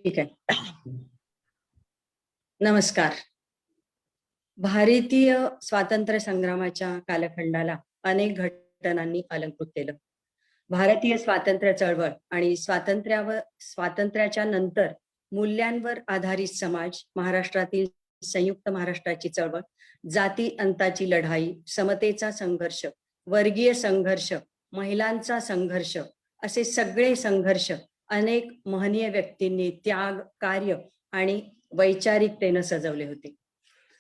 ठीक आहे. नमस्कार. भारतीय स्वातंत्र्य संग्रामाच्या कालखंडाला अनेक घटनांनी अलंकृत केलं. भारतीय स्वातंत्र्य चळवळ आणि स्वातंत्र्याच्या नंतर मूल्यांवर आधारित समाज, महाराष्ट्रातील संयुक्त महाराष्ट्राची चळवळ, जाती अंताची लढाई, समतेचा संघर्ष, वर्गीय संघर्ष, महिलांचा संघर्ष, असे सगळे संघर्ष अनेक महनीय व्यक्तींनी त्याग, कार्य आणि वैचारिकतेनं सजवले होते.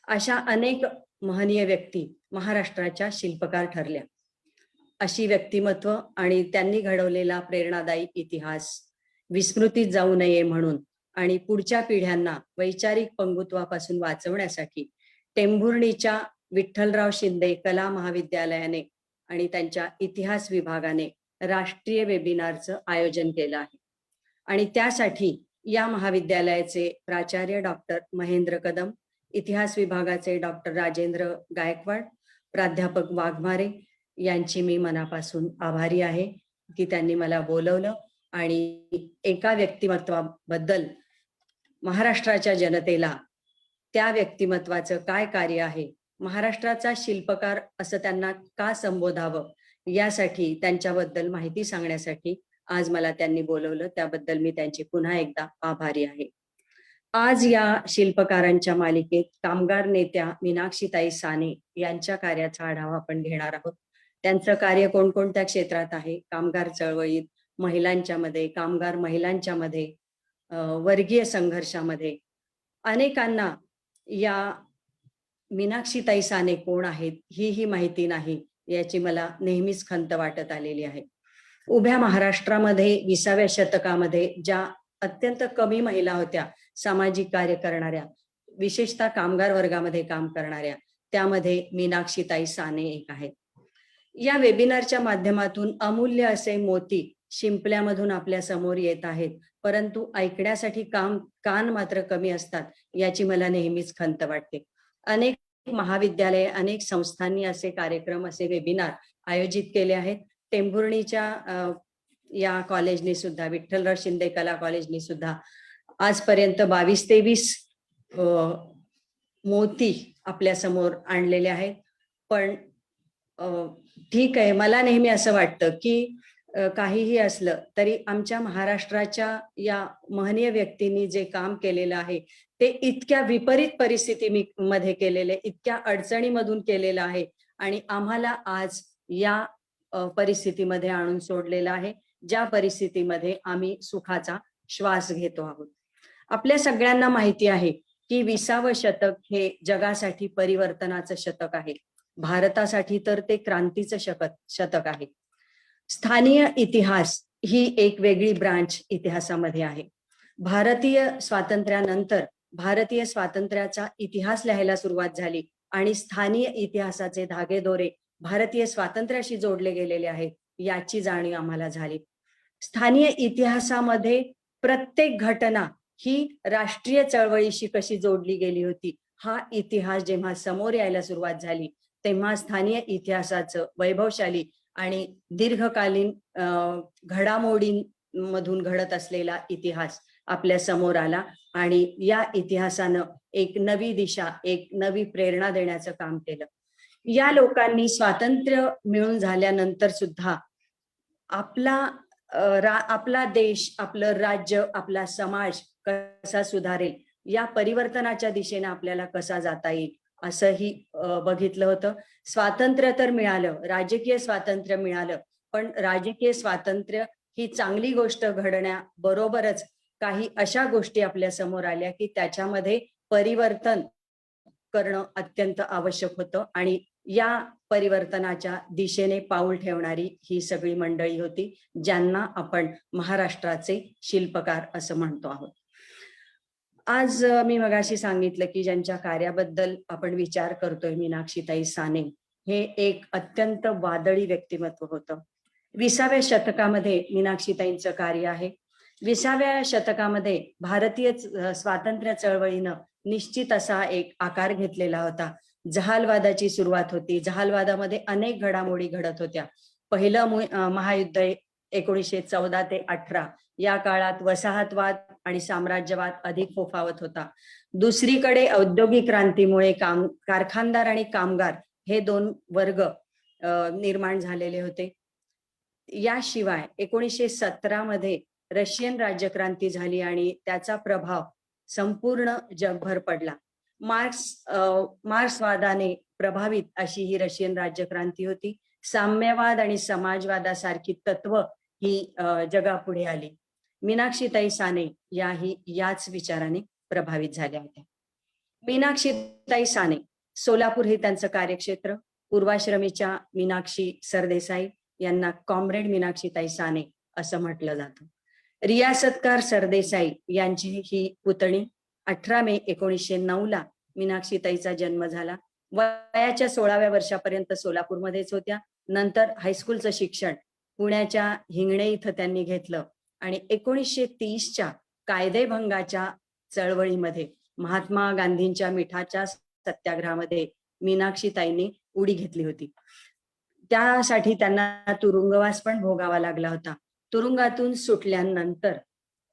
अशा अनेक महनीय व्यक्ती महाराष्ट्राच्या शिल्पकार ठरल्या. अशी व्यक्तिमत्व आणि त्यांनी घडवलेला प्रेरणादायी इतिहास विस्मृतीत जाऊ नये म्हणून आणि पुढच्या पिढ्यांना वैचारिक पंगुत्वापासून वाचवण्यासाठी टेंभुर्णीच्या विठ्ठलराव शिंदे कला महाविद्यालयाने आणि त्यांच्या इतिहास विभागाने राष्ट्रीय वेबिनारचं आयोजन केलं आहे. आणि त्यासाठी या महाविद्यालयाचे प्राचार्य डॉक्टर महेंद्र कदम, इतिहास विभागाचे डॉक्टर राजेंद्र गायकवाड, प्राध्यापक वाघमारे यांची मी मनापासून आभारी आहे की त्यांनी मला बोलवलं आणि एका व्यक्तिमत्वाबद्दल महाराष्ट्राच्या जनतेला त्या व्यक्तिमत्वाचं काय कार्य आहे, महाराष्ट्राचा शिल्पकार असं त्यांना का संबोधावं, यासाठी त्यांच्याबद्दल माहिती सांगण्यासाठी आज मला त्यांनी बोलवलं. त्याबद्दल मी त्यांची पुन्हा एकदा आभारी आहे. आज या शिल्पकारांच्या मालिकेत कामगार नेत्या मीनाक्षीताई साने यांच्या कार्याचा आढावा आपण घेणार आहोत. त्यांचं कार्य कोणकोणत्या क्षेत्रात आहे, कामगार चळवळीत, महिलांच्या मध्ये, कामगार महिलांच्या मध्ये, वर्गीय संघर्षामध्ये. अनेकांना या मीनाक्षीताई साने कोण आहेत ही माहिती नाही, याची मला नेहमीच खंत वाटत आलेली आहे. उभ्या महाराष्ट्रामध्ये 20व्या शतकामध्ये ज्या अत्यंत कमी महिला होत्या सामाजिक कार्य करणाऱ्या, विशेषतः कामगार वर्गामध्ये काम करणाऱ्या, त्यामध्ये मीनाक्षीताई साने एक आहेत. या वेबिनारच्या माध्यमातून अमूल्य असे मोती शिंपल्यामधून आपल्या समोर येत आहेत, परंतु ऐकण्यासाठी कान मात्र कमी असतात, याची मला नेहमीच खंत वाटते. अनेक महाविद्यालये, अनेक संस्थांनी असे कार्यक्रम, असे वेबिनार आयोजित केले आहेत. टेंभुर्णीच्या या कॉलेजने सुद्धा, विठ्ठलराव शिंदे कला कॉलेजने सुद्धा आजपर्यंत 22-23 मोती आपल्या समोर आणलेले आहेत. पण ठीक आहे, मला नेहमी असं वाटतं की काहीही असलं तरी आमच्या महाराष्ट्राच्या या महनीय व्यक्तींनी जे काम केलेलं आहे ते इतक्या विपरीत परिस्थितीमध्ये केलेले, इतक्या अडचणीमधून केलेलं आहे आणि आम्हाला आज या परिस्थितीमध्ये आणून सोडलेलं आहे, ज्या परिस्थितीमध्ये आम्ही सुखाचा श्वास घेतो आहोत. आपल्या सगळ्यांना माहिती आहे की 20वं शतक हे जगासाठी परिवर्तनाचं शतक आहे. भारतासाठी तर ते क्रांतीचं शतक आहे. स्थानीय इतिहास ही एक वेगळी ब्रांच इतिहासामध्ये आहे. भारतीय स्वातंत्र्यानंतर भारतीय स्वातंत्र्याचा इतिहास लिहायला सुरुवात झाली आणि स्थानीय इतिहासाचे धागेदोरे भारतीय स्वातंत्र्याशी जोडले गेलेले आहेत, याची जाणीव आम्हाला झाली. स्थानीय इतिहासामध्ये प्रत्येक घटना ही राष्ट्रीय चळवळीशी कशी जोडली गेली होती, हा इतिहास जेव्हा समोर यायला सुरुवात झाली तेव्हा स्थानीय इतिहासाचं वैभवशाली आणि दीर्घकालीन घडामोडींमधून घडत असलेला इतिहास आपल्या समोर आला आणि या इतिहासानं एक नवी दिशा, एक नवी प्रेरणा देण्याचं काम केलं. या लोकांनी स्वातंत्र्य मिळून झाल्यानंतर सुद्धा आपला देश, आपलं राज्य, आपला समाज कसा सुधारेल, या परिवर्तनाच्या दिशेने आपल्याला कसा जाता येईल असंही बघितलं होतं. स्वातंत्र्य तर मिळालं, राजकीय स्वातंत्र्य मिळालं, पण राजकीय स्वातंत्र्य ही चांगली गोष्ट घडण्याबरोबरच काही अशा गोष्टी आपल्या समोर आल्या की त्याच्यामध्ये परिवर्तन करणं अत्यंत आवश्यक होतं आणि या परिवर्तनाच्या दिशेने पाऊल ठेवणारी ही सगळी मंडळी होती, ज्यांना आपण महाराष्ट्राचे शिल्पकार असं म्हणतो आहोत. आज मी मगाशी सांगितलं की ज्यांच्या कार्याबद्दल आपण विचार करतोय, मीनाक्षीताई साने हे एक अत्यंत वादळी व्यक्तिमत्व होतं. 20व्या शतकामध्ये मीनाक्षीताईंचं कार्य आहे. 20व्या शतकामध्ये भारतीय स्वातंत्र्य चळवळीनं निश्चित असा एक आकार घेतलेला होता. जहालवादाची सुरुवात होती. जहालवादामध्ये अनेक घडामोडी घडत होत्या. पहिलं महायुद्ध 1914 ते 18 या काळात वसाहतवाद आणि साम्राज्यवाद अधिक फोफावत होता. दुसरीकडे औद्योगिक क्रांतीमुळे कारखानदार आणि कामगार हे दोन वर्ग निर्माण झालेले होते. याशिवाय 1917 मध्ये रशियन राज्यक्रांती झाली आणि त्याचा प्रभाव संपूर्ण जगभर पडला. मार्क्सवादाने प्रभावित अशी ही रशियन राज्यक्रांती होती. साम्यवाद आणि समाजवादासारखी तत्व ही जगापुढे आली. मीनाक्षीताई साने याच विचाराने प्रभावित झाल्या होत्या. मीनाक्षीताई साने, सोलापूर हे त्यांचं कार्यक्षेत्र. पूर्वाश्रमीच्या मीनाक्षी सरदेसाई यांना कॉम्रेड मीनाक्षीताई साने असं म्हटलं जातं. रियासतकार सरदेसाई यांची ही पुतणी. 18 मे 1909 ला मीनाक्षीताईचा जन्म झाला. वयाच्या 16व्या वर्षापर्यंत सोलापूरमध्येच होत्या. नंतर हायस्कूलचं शिक्षण पुण्याच्या हिंगणे इथं त्यांनी घेतलं आणि 1930च्या कायदेभंगाच्या चळवळीमध्ये महात्मा गांधींच्या मिठाच्या सत्याग्रहामध्ये मीनाक्षीताईंनी उडी घेतली होती. त्यासाठी त्यांना तुरुंगवास पण भोगावा लागला होता. तुरुंगातून सुटल्यानंतर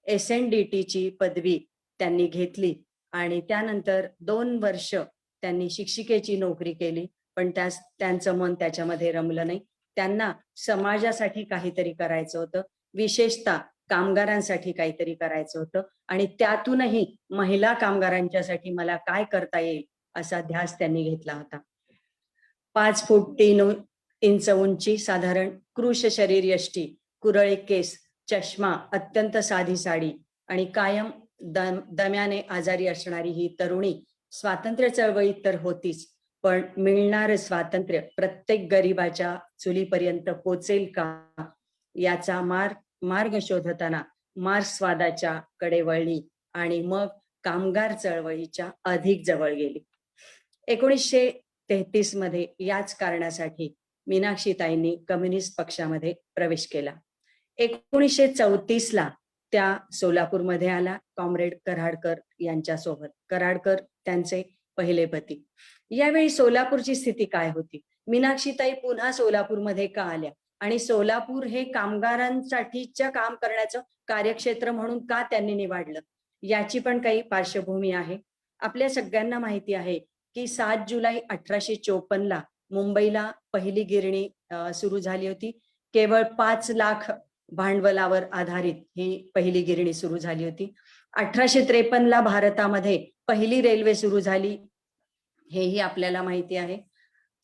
SNDTची पदवी त्यांनी घेतली आणि त्यानंतर 2 वर्ष त्यांनी शिक्षिकेची नोकरी केली. पण त्यांचं मन त्याच्यामध्ये रमलं नाही. त्यांना समाजासाठी काहीतरी करायचं होतं, विशेषतः कामगारांसाठी काहीतरी करायचं होतं आणि त्यातूनही महिला कामगारांच्यासाठी मला काय करता येईल असा ध्यास त्यांनी घेतला होता. 5 फूट 3 इंच उंची, साधारण कृश शरीर यष्टी, कुरळे केस, चष्मा, अत्यंत साधी साडी आणि कायम दम्याने आजारी असणारी ही तरुणी स्वातंत्र्य चळवळीत तर होतीच, पण मिळणार स्वातंत्र्य प्रत्येक गरिबाच्या चुलीपर्यंत पोचेल का याचा मार्ग शोधताना मार्क्सवादाच्या कडे वळली आणि मग कामगार चळवळीच्या अधिक जवळ गेली. 1933 मध्ये याच कारणासाठी मीनाक्षीताईंनी कम्युनिस्ट पक्षामध्ये प्रवेश केला. 1934 ला त्या सोलापूरमध्ये आला कॉम्रेड कराडकर यांच्यासोबत. कराडकर त्यांचे पहिले पती. यावेळी सोलापूरची स्थिती काय होती? मीनाक्षीताई पुन्हा सोलापूरमध्ये का आल्या आणि सोलापूर हे कामगारांसाठीच्या काम करण्याचं कार्यक्षेत्र म्हणून का त्यांनी निवडलं, याची पण काही पार्श्वभूमी आहे. आपल्या सगळ्यांना माहिती आहे की 7 जुलै 1854 ला मुंबईला पहिली गिरणी सुरू झाली होती. केवळ 5 लाख भांडवलावर आधारित ही पहिली गिरणी सुरू झाली होती. 1853 ला भारतामध्ये पहिली रेल्वे सुरू झाली, हेही आपल्याला माहिती आहे.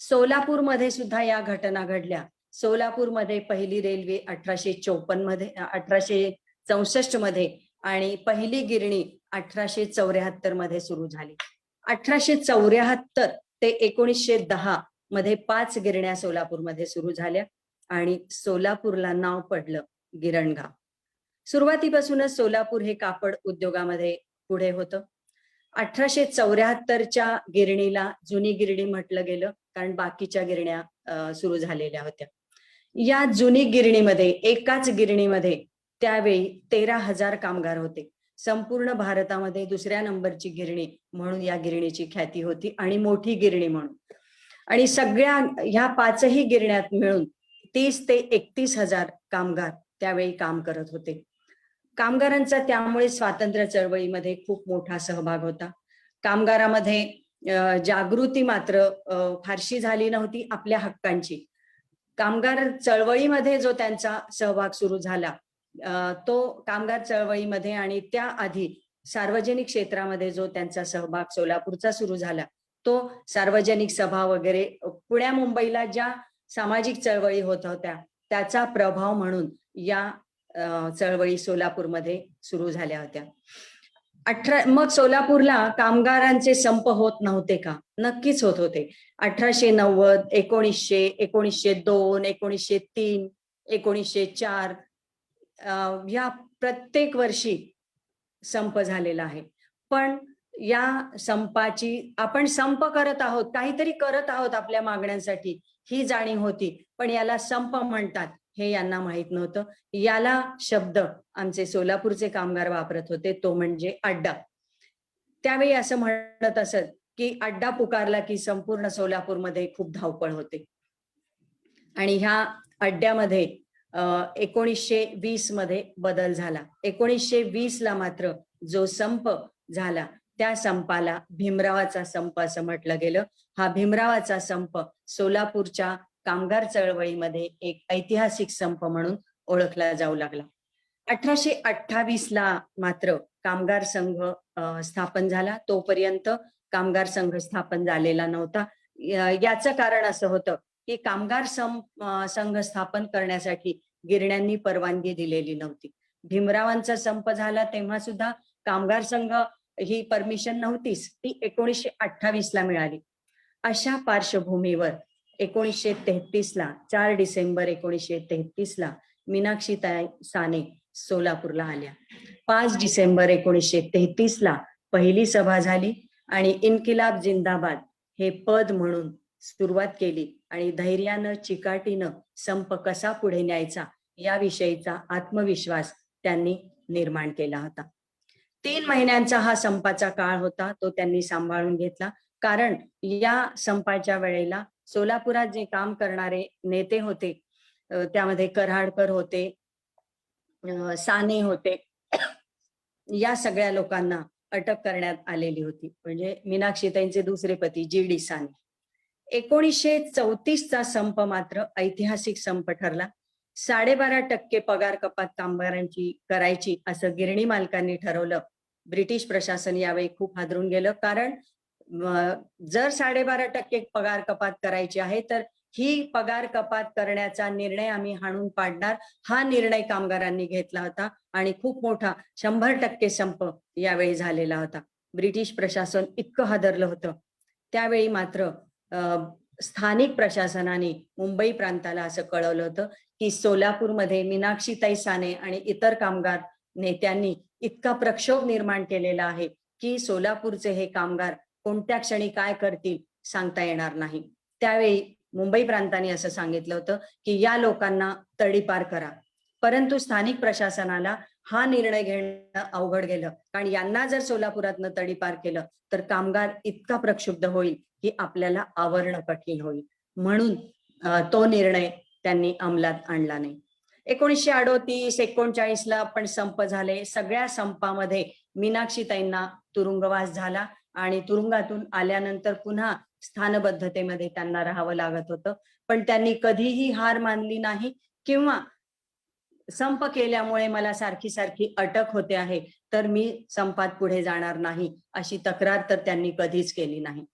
सोलापूरमध्ये सुद्धा या घटना घडल्या. सोलापूरमध्ये पहिली रेल्वे 1864 मध्ये आणि पहिली गिरणी 1874 मध्ये सुरू झाली. 1874 ते 1910 मध्ये 5 गिरण्या सोलापूरमध्ये सुरू झाल्या आणि सोलापूरला नाव पडलं गिरणगाव. सुरुवातीपासूनच सोलापूर हे कापड उद्योगामध्ये पुढे होतं. 1874च्या गिरणीला जुनी गिरणी म्हटलं गेलं, कारण बाकीच्या गिरण्या सुरू झालेल्या होत्या. या जुनी गिरणीमध्ये, एकाच गिरणीमध्ये त्यावेळी 13,000 कामगार होते. संपूर्ण भारतामध्ये 2ऱ्या नंबरची गिरणी म्हणून या गिरणीची ख्याती होती आणि मोठी गिरणी म्हणून. आणि सगळ्या ह्या 5ही गिरण्यात मिळून 30 ते 31,000 कामगार त्यावेळी काम करत होते. कामगारांचा त्यामुळे स्वातंत्र्य चळवळीमध्ये खूप मोठा सहभाग होता. कामगारामध्ये जागृती मात्र फारशी झाली नव्हती आपल्या हक्कांची. कामगार चळवळीमध्ये जो त्यांचा सहभाग सुरू झाला तो कामगार चळवळीमध्ये आणि त्याआधी सार्वजनिक क्षेत्रामध्ये जो त्यांचा सहभाग सोलापूरचा सुरू झाला तो सार्वजनिक सभा वगैरे पुण्या मुंबईला ज्या सामाजिक चळवळी होत होत्या त्याचा प्रभाव म्हणून या चळवळी सोलापूरमध्ये सुरू झाल्या होत्या. मग सोलापूरला कामगारांचे संप होत नव्हते का? नक्कीच होत होते. 1890, 1900, 1902, 1903, 1904 या प्रत्येक वर्षी संप झालेला आहे. पण या संपाची, आपण संप करत आहोत, काहीतरी करत आहोत आपल्या मागण्यांसाठी, ही जाणीव होती. पण याला संप म्हणतात हे यांना माहित नव्हतं. याला शब्द आमचे सोलापूरचे कामगार वापरत होते, तो म्हणजे अड्डा. त्यावेळी असं म्हणत असत की अड्डा पुकारला की संपूर्ण सोलापूरमध्ये खूप धावपळ होते. आणि ह्या अड्ड्यामध्ये 1920 मध्ये बदल झाला. 1920 ला मात्र जो संप झाला त्या संपाला भीमरावाचा संप असं म्हटलं गेलं. हा भीमरावाचा संप सोलापूरच्या कामगार चळवळीमध्ये एक ऐतिहासिक संप म्हणून ओळखला जाऊ लागला. 1828 ला मात्र कामगार संघ स्थापन झाला. तोपर्यंत कामगार संघ स्थापन झालेला नव्हता. याचं कारण असं होतं की कामगार संघ स्थापन करण्यासाठी गिरण्यांनी परवानगी दिलेली नव्हती. भीमरावांचा संप झाला तेव्हा सुद्धा कामगार संघ ही परमिशन नव्हतीच, ती 1928 ला मिळाली. अशा पार्श्वभूमीवर 1933 ला 4 डिसेंबर 1933 ला मीनाक्षीताई साने सोलापूरला आल्या. 5 डिसेंबर 1933 ला पहिली सभा झाली आणि इन्किलाब जिंदाबाद हे पद म्हणून सुरुवात केली आणि धैर्यानं चिकाटीनं संप कसा पुढे न्यायचा याविषयीचा आत्मविश्वास त्यांनी निर्माण केला होता. 3 महिन्यांचा हा संपाचा काळ होता, तो त्यांनी सांभाळून घेतला. कारण या संपाच्या वेळेला सोलापुरात जे काम करणारे नेते होते, त्यामध्ये कराडकर होते, साने होते, या सगळ्या लोकांना अटक करण्यात आलेली होती. म्हणजे मीनाक्षीताईंचे दुसरे पती GD साने. 1934 चा संप मात्र ऐतिहासिक संप ठरला. 12.5% पगार कपात कामगारांची करायची असं गिरणी मालकांनी ठरवलं. ब्रिटिश प्रशासन यावेळी खूप हादरून गेलं. कारण जर 12.5% पगार कपात करायची आहे तर ही पगार कपात करण्याचा निर्णय आम्ही हाणून पाडणार, हा निर्णय कामगारांनी घेतला होता आणि खूप मोठा 100% संप यावेळी झालेला होता. ब्रिटिश प्रशासन इतकं हादरलं होतं. त्यावेळी मात्र स्थानिक प्रशासनाने मुंबई प्रांताला असं कळवलं होतं की सोलापूरमध्ये मीनाक्षीताई साने आणि इतर कामगार नेत्यांनी इतका प्रक्षोभ निर्माण केलेला आहे की सोलापूरचे हे कामगार कोणत्या क्षणी काय करतील सांगता येणार नाही. त्यावेळी मुंबई प्रांताने असं सांगितलं होतं की या लोकांना तडीपार करा. परंतु स्थानिक प्रशासनाला हा निर्णय घेणं अवघड गेलं, कारण यांना जर सोलापुरातनं तडीपार केलं तर कामगार इतका प्रक्षुब्ध होईल की आपल्याला आवरणं कठीण होईल. म्हणून तो निर्णय त्यांनी अंमलात आणला नाही. 1938-39 ला पण संप झाले. सगळ्या संपामध्ये मीनाक्षीताईंना तुरुंगवास झाला आणि तुरुंगातून आल्यानंतर पुन्हा स्थानबद्धतेमध्ये त्यांना राहावं लागत होतं. पण त्यांनी कधीही हार मानली नाही किंवा संप केल्यामुळे मला सारखी सारखी अटक होते आहे तर मी संपात पुढे जाणार नाही अशी तक्रार तर त्यांनी कधीच केली नाही.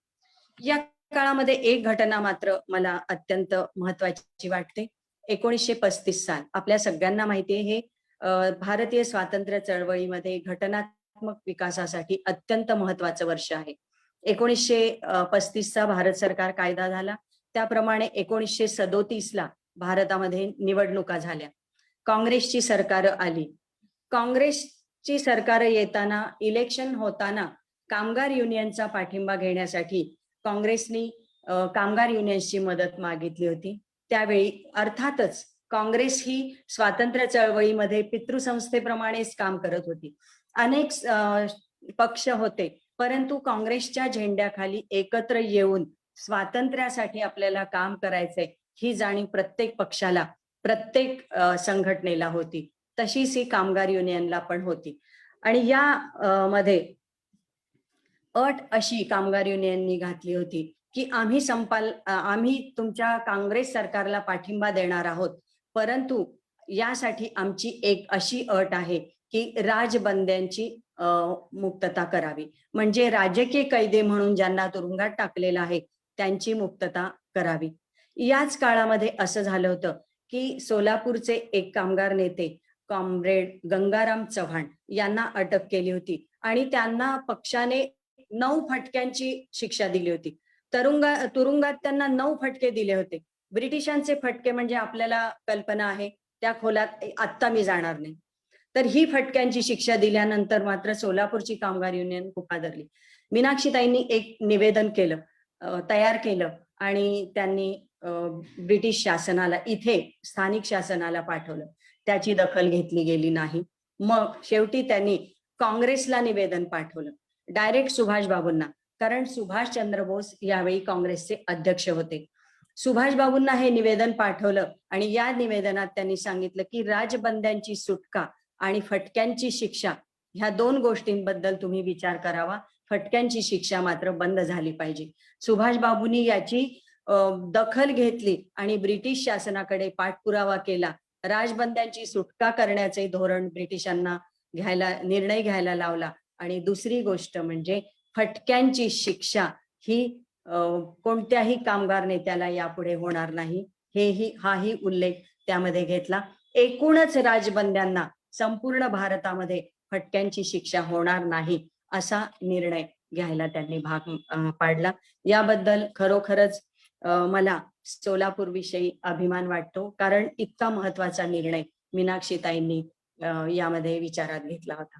या काळामध्ये एक घटना मात्र मला अत्यंत महत्वाची वाटते. 1935 साल आपल्या सगळ्यांना माहिती आहे, हे भारतीय स्वातंत्र्य चळवळीमध्ये घटनात्मक विकासासाठी अत्यंत महत्वाचं वर्ष आहे. 1935 चा भारत सरकार कायदा झाला. त्याप्रमाणे 1937 ला भारतामध्ये निवडणुका झाल्या. काँग्रेसची सरकार आली. काँग्रेसची सरकार येताना, इलेक्शन होताना कामगार युनियनचा पाठिंबा घेण्यासाठी काँग्रेसनी कामगार युनियन्सची मदत मागितली होती. त्यावेळी अर्थातच काँग्रेस ही स्वातंत्र्य चळवळीमध्ये पितृसंस्थेप्रमाणेच काम करत होती. अनेक पक्ष होते, परंतु काँग्रेसच्या झेंड्याखाली एकत्र येऊन स्वातंत्र्यासाठी आपल्याला काम करायचंय ही जाणीव प्रत्येक पक्षाला, प्रत्येक संघटनेला होती. तशीच ही कामगार युनियनला पण होती. आणि या मध्ये अट अशी कामगार युनियननी घातली होती की आम्ही तुमच्या काँग्रेस सरकारला पाठिंबा देणार आहोत, परंतु यासाठी आमची एक अशी अट आहे की राजबंद्यांची मुक्तता करावी. म्हणजे राजकीय कैदी म्हणून ज्यांना तुरुंगात टाकलेलं आहे त्यांची मुक्तता करावी. याच काळामध्ये असं झालं होतं की सोलापूरचे एक कामगार नेते कॉम्रेड गंगाराम चव्हाण यांना अटक केली होती आणि त्यांना पक्षाने 9 फटक्यांची शिक्षा दिली होती. तुरुंगात त्यांना 9 फटके दिले होते. ब्रिटिशांचे फटके म्हणजे आपल्याला कल्पना आहे, त्या खोलात आत्ता मी जाणार नाही. तर ही फटक्यांची शिक्षा दिल्यानंतर मात्र सोलापूरची कामगार युनियन खूप हादरली. मीनाक्षीताईंनी एक निवेदन केलं, तयार केलं आणि त्यांनी ब्रिटिश शासनाला, इथे स्थानिक शासनाला पाठवलं. त्याची दखल घेतली गेली नाही. मग शेवटी त्यांनी काँग्रेसला निवेदन पाठवलं, डायरेक्ट सुभाष बाबूंना, कारण सुभाषचंद्र बोस यावेळी काँग्रेसचे अध्यक्ष होते. सुभाष बाबूंना हे निवेदन पाठवलं आणि या निवेदनात त्यांनी सांगितलं की राजबंद्यांची सुटका आणि फटक्यांची शिक्षा ह्या दोन गोष्टींबद्दल तुम्ही विचार करावा. फटक्यांची शिक्षा मात्र बंद झाली पाहिजे. सुभाष बाबूंनी याची दखल घेतली आणि ब्रिटिश शासनाकडे पाठपुरावा केला. राजबंद्यांची सुटका करण्याचे धोरण ब्रिटिशांना निर्णय घ्यायला लावला. आणि दुसरी गोष्ट म्हणजे फटक्यांची शिक्षा ही कोणत्याही कामगार नेत्याला यापुढे होणार नाही, हाही उल्लेख त्यामध्ये घेतला. एकूणच राजबंद्यांना संपूर्ण भारतामध्ये फटक्यांची शिक्षा होणार नाही असा निर्णय घ्यायला त्यांनी भाग पाडला. याबद्दल खरोखरच मला सोलापूर विषयी अभिमान वाटतो, कारण इतका महत्वाचा निर्णय मीनाक्षीताईंनी यामध्ये विचारात घेतला होता.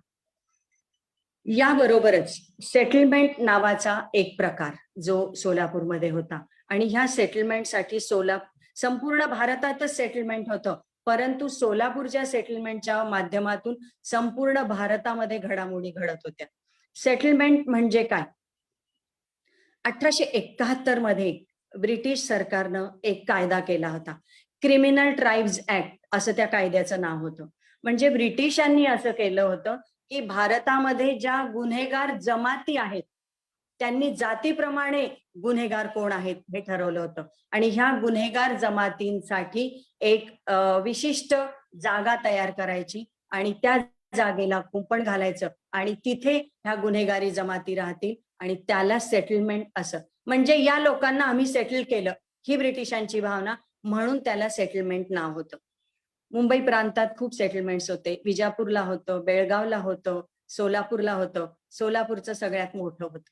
याबरोबरच सेटलमेंट नावाचा एक प्रकार जो सोलापूरमध्ये होता, आणि ह्या सेटलमेंटसाठी संपूर्ण भारतातच सेटलमेंट होतं, परंतु सोलापूरच्या सेटलमेंटच्या माध्यमातून संपूर्ण भारतामध्ये घडामोडी घडत होत्या. सेटलमेंट म्हणजे काय? 1871 मध्ये ब्रिटिश सरकारनं एक कायदा केला होता, क्रिमिनल ट्राईब्स ऍक्ट असं त्या कायद्याचं नाव होतं. म्हणजे ब्रिटिशांनी असं केलं होतं की भारतामध्ये ज्या गुन्हेगार जमाती आहेत त्यांनी जातीप्रमाणे गुन्हेगार कोण आहेत हे ठरवलं होतं, आणि ह्या गुन्हेगार जमातींसाठी एक विशिष्ट जागा तयार करायची आणि त्या जागेला कुंपण घालायचं आणि तिथे ह्या गुन्हेगारी जमाती राहतील आणि त्याला सेटलमेंट असं. म्हणजे या लोकांना आम्ही सेटल केलं ही ब्रिटिशांची भावना, म्हणून त्याला सेटलमेंट नाव होतं. मुंबई प्रांतात खूप सेटलमेंट्स होते. विजापूरला होतं, बेळगावला होतं, सोलापूरला होतं. सोलापूरचं सगळ्यात मोठं होतं.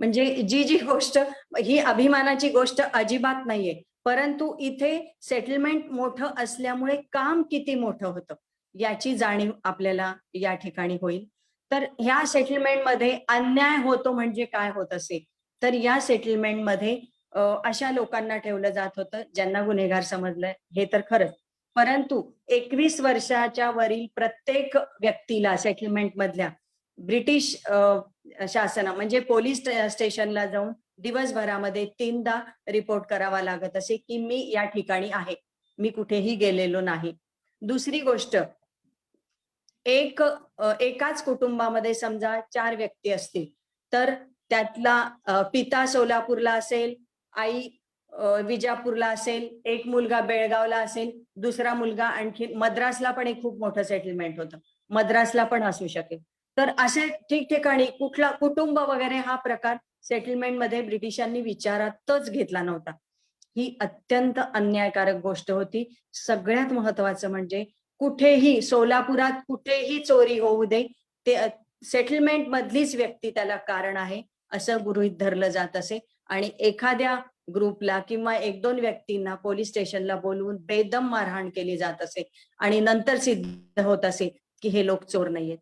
म्हणजे जी गोष्ट ही अभिमानाची गोष्ट अजिबात नाहीये, परंतु इथे सेटलमेंट मोठं असल्यामुळे काम किती मोठं होतं याची जाणीव आपल्याला या ठिकाणी होईल. तर ह्या सेटलमेंटमध्ये अन्याय होतो म्हणजे काय होत असेल, तर या सेटलमेंटमध्ये अशा लोकांना ठेवलं जात होतं ज्यांना गुन्हेगार समजलंय हे तर खरंच, परंतु 21 वर्षाच्या वरील प्रत्येक व्यक्तीला सेटलमेंट मधल्या ब्रिटिश शासना म्हणजे पोलीस स्टेशनला जाऊन दिवसभरामध्ये 3दा रिपोर्ट करावा लागत असे की मी या ठिकाणी आहे, मी कुठेही गेलेलो नाही. दुसरी गोष्ट, एकाच कुटुंबामध्ये समजा 4 व्यक्ती असतील तर त्यातला पिता सोलापूरला असेल, आई विजापूरला असेल, एक मुलगा बेळगावला असेल, दुसरा मुलगा आणखी मद्रासला पण एक खूप मोठं सेटलमेंट होतं, मद्रासला पण असू शकेल. तर असे ठिकठिकाणी कुठला कुटुंब वगैरे हा प्रकार सेटलमेंट मध्ये ब्रिटिशांनी विचारातच घेतला नव्हता. ही अत्यंत अन्यायकारक गोष्ट होती. सगळ्यात महत्वाचं म्हणजे कुठेही सोलापुरात कुठेही चोरी होऊ दे, ते सेटलमेंट मधलीच व्यक्ती त्याला कारण आहे असं गृहीत धरलं जात असे, आणि एखाद्या ग्रुपला किंवा 1-2 व्यक्तींना पोलीस स्टेशनला बोलवून बेदम मारहाण केली जात असे आणि नंतर सिद्ध होत असे की हे लोक चोर नाहीयेत.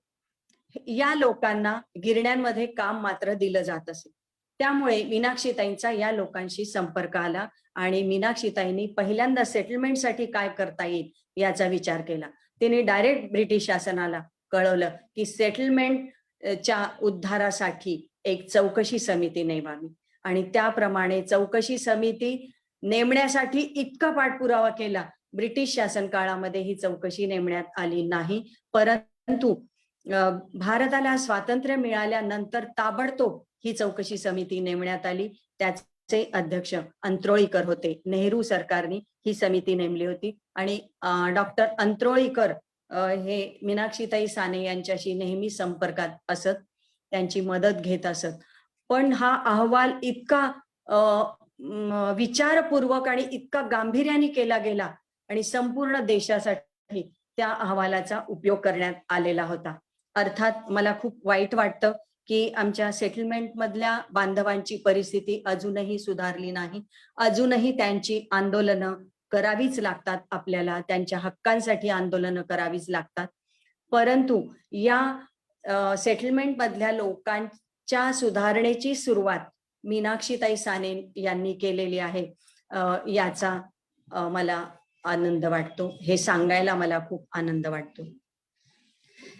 या लोकांना गिरण्यांमध्ये काम मात्र दिलं जात असे. त्यामुळे मीनाक्षीताईंचा या लोकांशी संपर्क आला आणि मीनाक्षीताईंनी पहिल्यांदा सेटलमेंटसाठी काय करता येईल याचा विचार केला. तिने डायरेक्ट ब्रिटिश शासनाला कळवलं की सेटलमेंटच्या उद्धारासाठी एक चौकशी समिती नेमावी, आणि त्याप्रमाणे चौकशी समिती नेमण्यासाठी इतका पाठपुरावा केला. ब्रिटिश शासन काळामध्ये ही चौकशी नेमण्यात आली नाही, परंतु भारताला स्वातंत्र्य मिळाल्यानंतर ताबडतोब ही चौकशी समिती नेमण्यात आली. त्याचे अध्यक्ष अंत्रोळीकर होते. नेहरू सरकारने ही समिती नेमली होती आणि डॉक्टर अंत्रोळीकर हे मीनाक्षीताई साने यांच्याशी नेहमी संपर्कात असत, त्यांची मदत घेत असत. पण हा अहवाल इतका विचारपूर्वक आणि इतका गांभीर्याने केला गेला आणि संपूर्ण देशासाठी त्या अहवालाचा उपयोग करण्यात आलेला होता. अर्थात मला खूप वाईट वाटतं की आमच्या सेटलमेंट मधल्या बांधवांची परिस्थिती अजूनही सुधारली नाही. अजूनही त्यांची आंदोलनं करावीच लागतात, आपल्याला त्यांच्या हक्कांसाठी आंदोलनं करावीच लागतात. परंतु या सेटलमेंट मधल्या लोकांच्या सुधारणेची सुरुवात मीनाक्षीताई साने यांनी केलेली आहे. याचा मला आनंद वाटतो, हे सांगायला मला खूप आनंद वाटतो.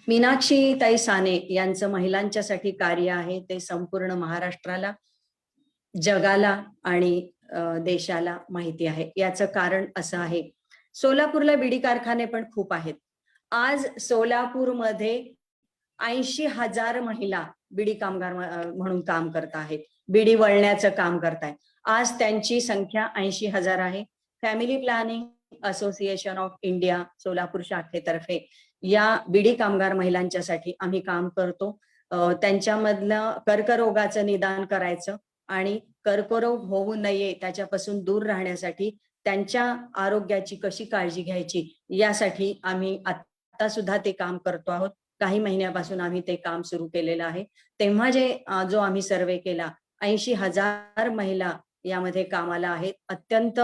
मीनाक्षीताई साने यांचं महिलांच्यासाठी कार्य आहे ते संपूर्ण महाराष्ट्राला, जगाला आणि देशाला माहिती आहे. याचं कारण असं आहे, सोलापूरला बिडी कारखाने पण खूप आहेत. आज सोलापूरमध्ये 80,000 महिला बिडी कामगार म्हणून काम करत आहेत, बिडी वळण्याचं काम करतायत. आज त्यांची संख्या 80,000 आहे. Family planning association of India Solapur शाखेतर्फे या बिडी कामगार महिलांच्यासाठी आम्ही काम करतो. त्यांच्यामधलं कर्करोगाचं निदान करायचं आणि कर्करोग होऊ नये त्याच्यापासून दूर राहण्यासाठी त्यांच्या आरोग्याची कशी काळजी घ्यायची यासाठी आम्ही आता सुद्धा ते काम करतो आहोत. काही महिन्यापासून आम्ही ते काम सुरू केलेलं आहे. तेव्हा जो आम्ही सर्वे केला 80,000 महिला यामध्ये कामाला आहेत. अत्यंत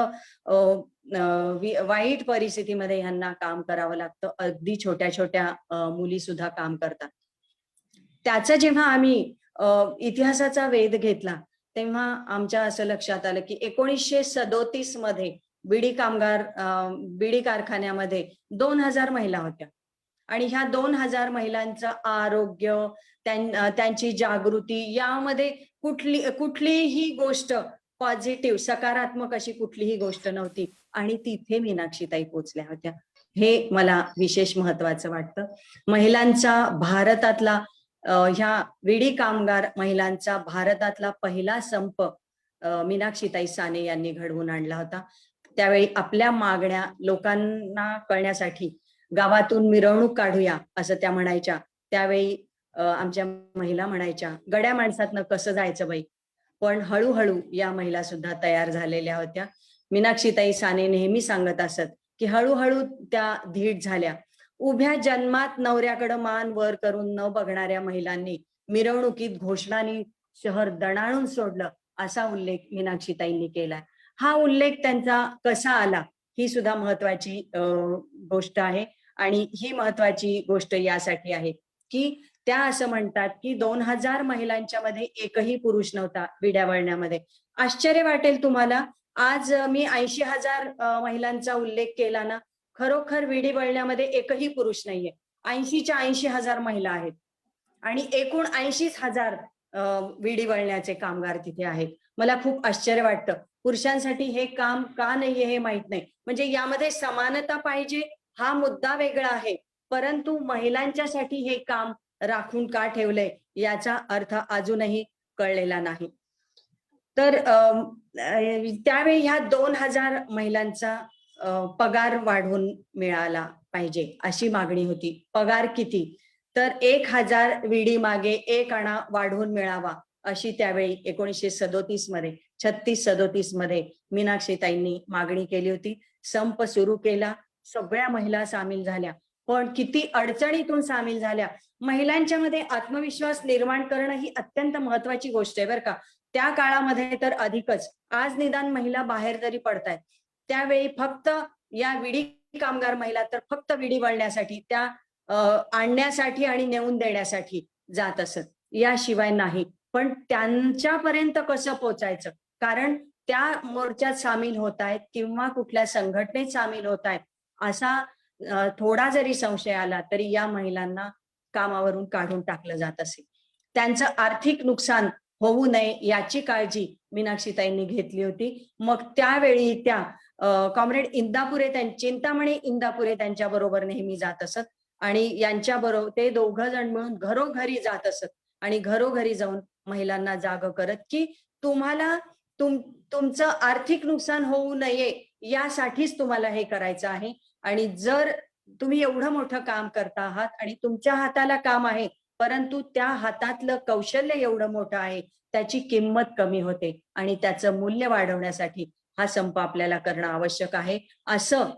वाईट परिस्थितीमध्ये ह्यांना काम करावं लागतं. अगदी छोट्या छोट्या मुली सुद्धा काम करतात. त्याचं जेव्हा आम्ही इतिहासाचा वेध घेतला तेव्हा आमच्या असं लक्षात आलं की 1937 मध्ये बिडी कारखान्यामध्ये 2,000 महिला होत्या आणि ह्या 2,000 महिलांचं आरोग्य, त्यांची जागृती यामध्ये कुठलीही गोष्ट पॉझिटिव्ह सकारात्मक अशी कुठलीही गोष्ट नव्हती आणि तिथे मीनाक्षीताई पोचल्या होत्या. हे मला विशेष महत्वाचं वाटतं. महिलांचा भारतातला ह्या विडी कामगार महिलांचा भारतातला पहिला संप मीनाक्षीताई साने यांनी घडवून आणला होता. त्यावेळी आपल्या मागण्या लोकांना कळण्यासाठी गावातून मिरवणूक काढूया असं त्या म्हणायच्या. त्यावेळी आमच्या महिला म्हणायच्या, गड्या माणसातनं कसं जायचं बाई. पण हळूहळू या महिला सुद्धा तयार झालेल्या होत्या. मीनाक्षीताई साने नेहमी सांगत असत की हळूहळू त्या धीट झाल्या. उभ्या जन्मात नवऱ्याकडे मान वर करून न बघणाऱ्या महिलांनी मिरवणुकीत घोषणांनी शहर दणाणून सोडलं असा उल्लेख मीनाक्षीताईंनी केलाय. हा उल्लेख त्यांचा कसा आला ही सुद्धा महत्वाची गोष्ट आहे आणि ही महत्वाची गोष्ट यासाठी आहे की त्या असं म्हणतात की 2,000 महिलांच्या मध्ये एकही पुरुष नव्हता बिड्या वळण्यामध्ये. आश्चर्य वाटेल तुम्हाला, आज मी 80,000 महिलांचा उल्लेख केला ना, खरोखर विडी वळण्यामध्ये एकही पुरुष नाहीये. 80च्या 80,000 महिला आहेत आणि एकूण 80,000 विडी वळण्याचे कामगार तिथे आहेत. मला खूप आश्चर्य वाटतं. पुरुषांसाठी हे काम का नाहीये हे माहित नाही. म्हणजे यामध्ये समानता पाहिजे हा मुद्दा वेगळा आहे, परंतु महिलांच्यासाठी हे काम राखून का ठेवलंय याचा अर्थ अजूनही कळलेला नाही. तर त्यावेळी ह्या 2,000 महिलांचा पगार वाढवून मिळाला पाहिजे अशी मागणी होती. पगार किती? तर 1,000 विडी मागे 1 आणा वाढवून मिळावा अशी त्यावेळी 1937 मध्ये 36-37 मध्ये मीनाक्षीताईंनी मागणी केली होती. संप सुरू केला. सगळ्या महिला सामील झाल्या. पण किती अडचणीतून सामील झाल्या. महिलांच्या मध्ये आत्मविश्वास निर्माण करणं ही अत्यंत महत्वाची गोष्ट आहे बरं का. त्या काळामध्ये तर अधिकच. आज निदान महिला बाहेर जरी पडतायत, त्यावेळी फक्त या विडी कामगार महिला तर फक्त विडी वळण्यासाठी त्या आणण्यासाठी आणि नेऊन देण्यासाठी जात असत, याशिवाय नाही. पण त्यांच्यापर्यंत कसं पोचायचं, कारण त्या मोर्चात सामील होत आहेत किंवा कुठल्या संघटनेत सामील होत आहेत असा थोडा जरी संशय आला तरी या महिलांना कामावरून काढून टाकलं जात असे. त्यांचं आर्थिक नुकसान होऊ नये याची काळजी मीनाक्षीताईंनी घेतली होती. मग त्यावेळी त्या कॉम्रेड इंदापुरे, चिंतामणी इंदापुरे त्यांच्या बरोबर नेहमी जात असत आणि यांच्या बरोबर ते दोघं जण मिळून घरोघरी जात असत आणि घरोघरी जाऊन महिलांना जाग करत की तुम्हाला तुमचं आर्थिक नुकसान होऊ नये यासाठीच तुम्हाला हे करायचं आहे. आणि जर तुम्ही एवढं मोठं काम करता आहात आणि तुमच्या हाताला काम आहे, परंतु त्या हातातलं कौशल्य एवढं मोठं आहे, त्याची किंमत कमी होते आणि त्याचं मूल्य वाढवण्यासाठी हा संप आपल्याला करणं आवश्यक आहे असं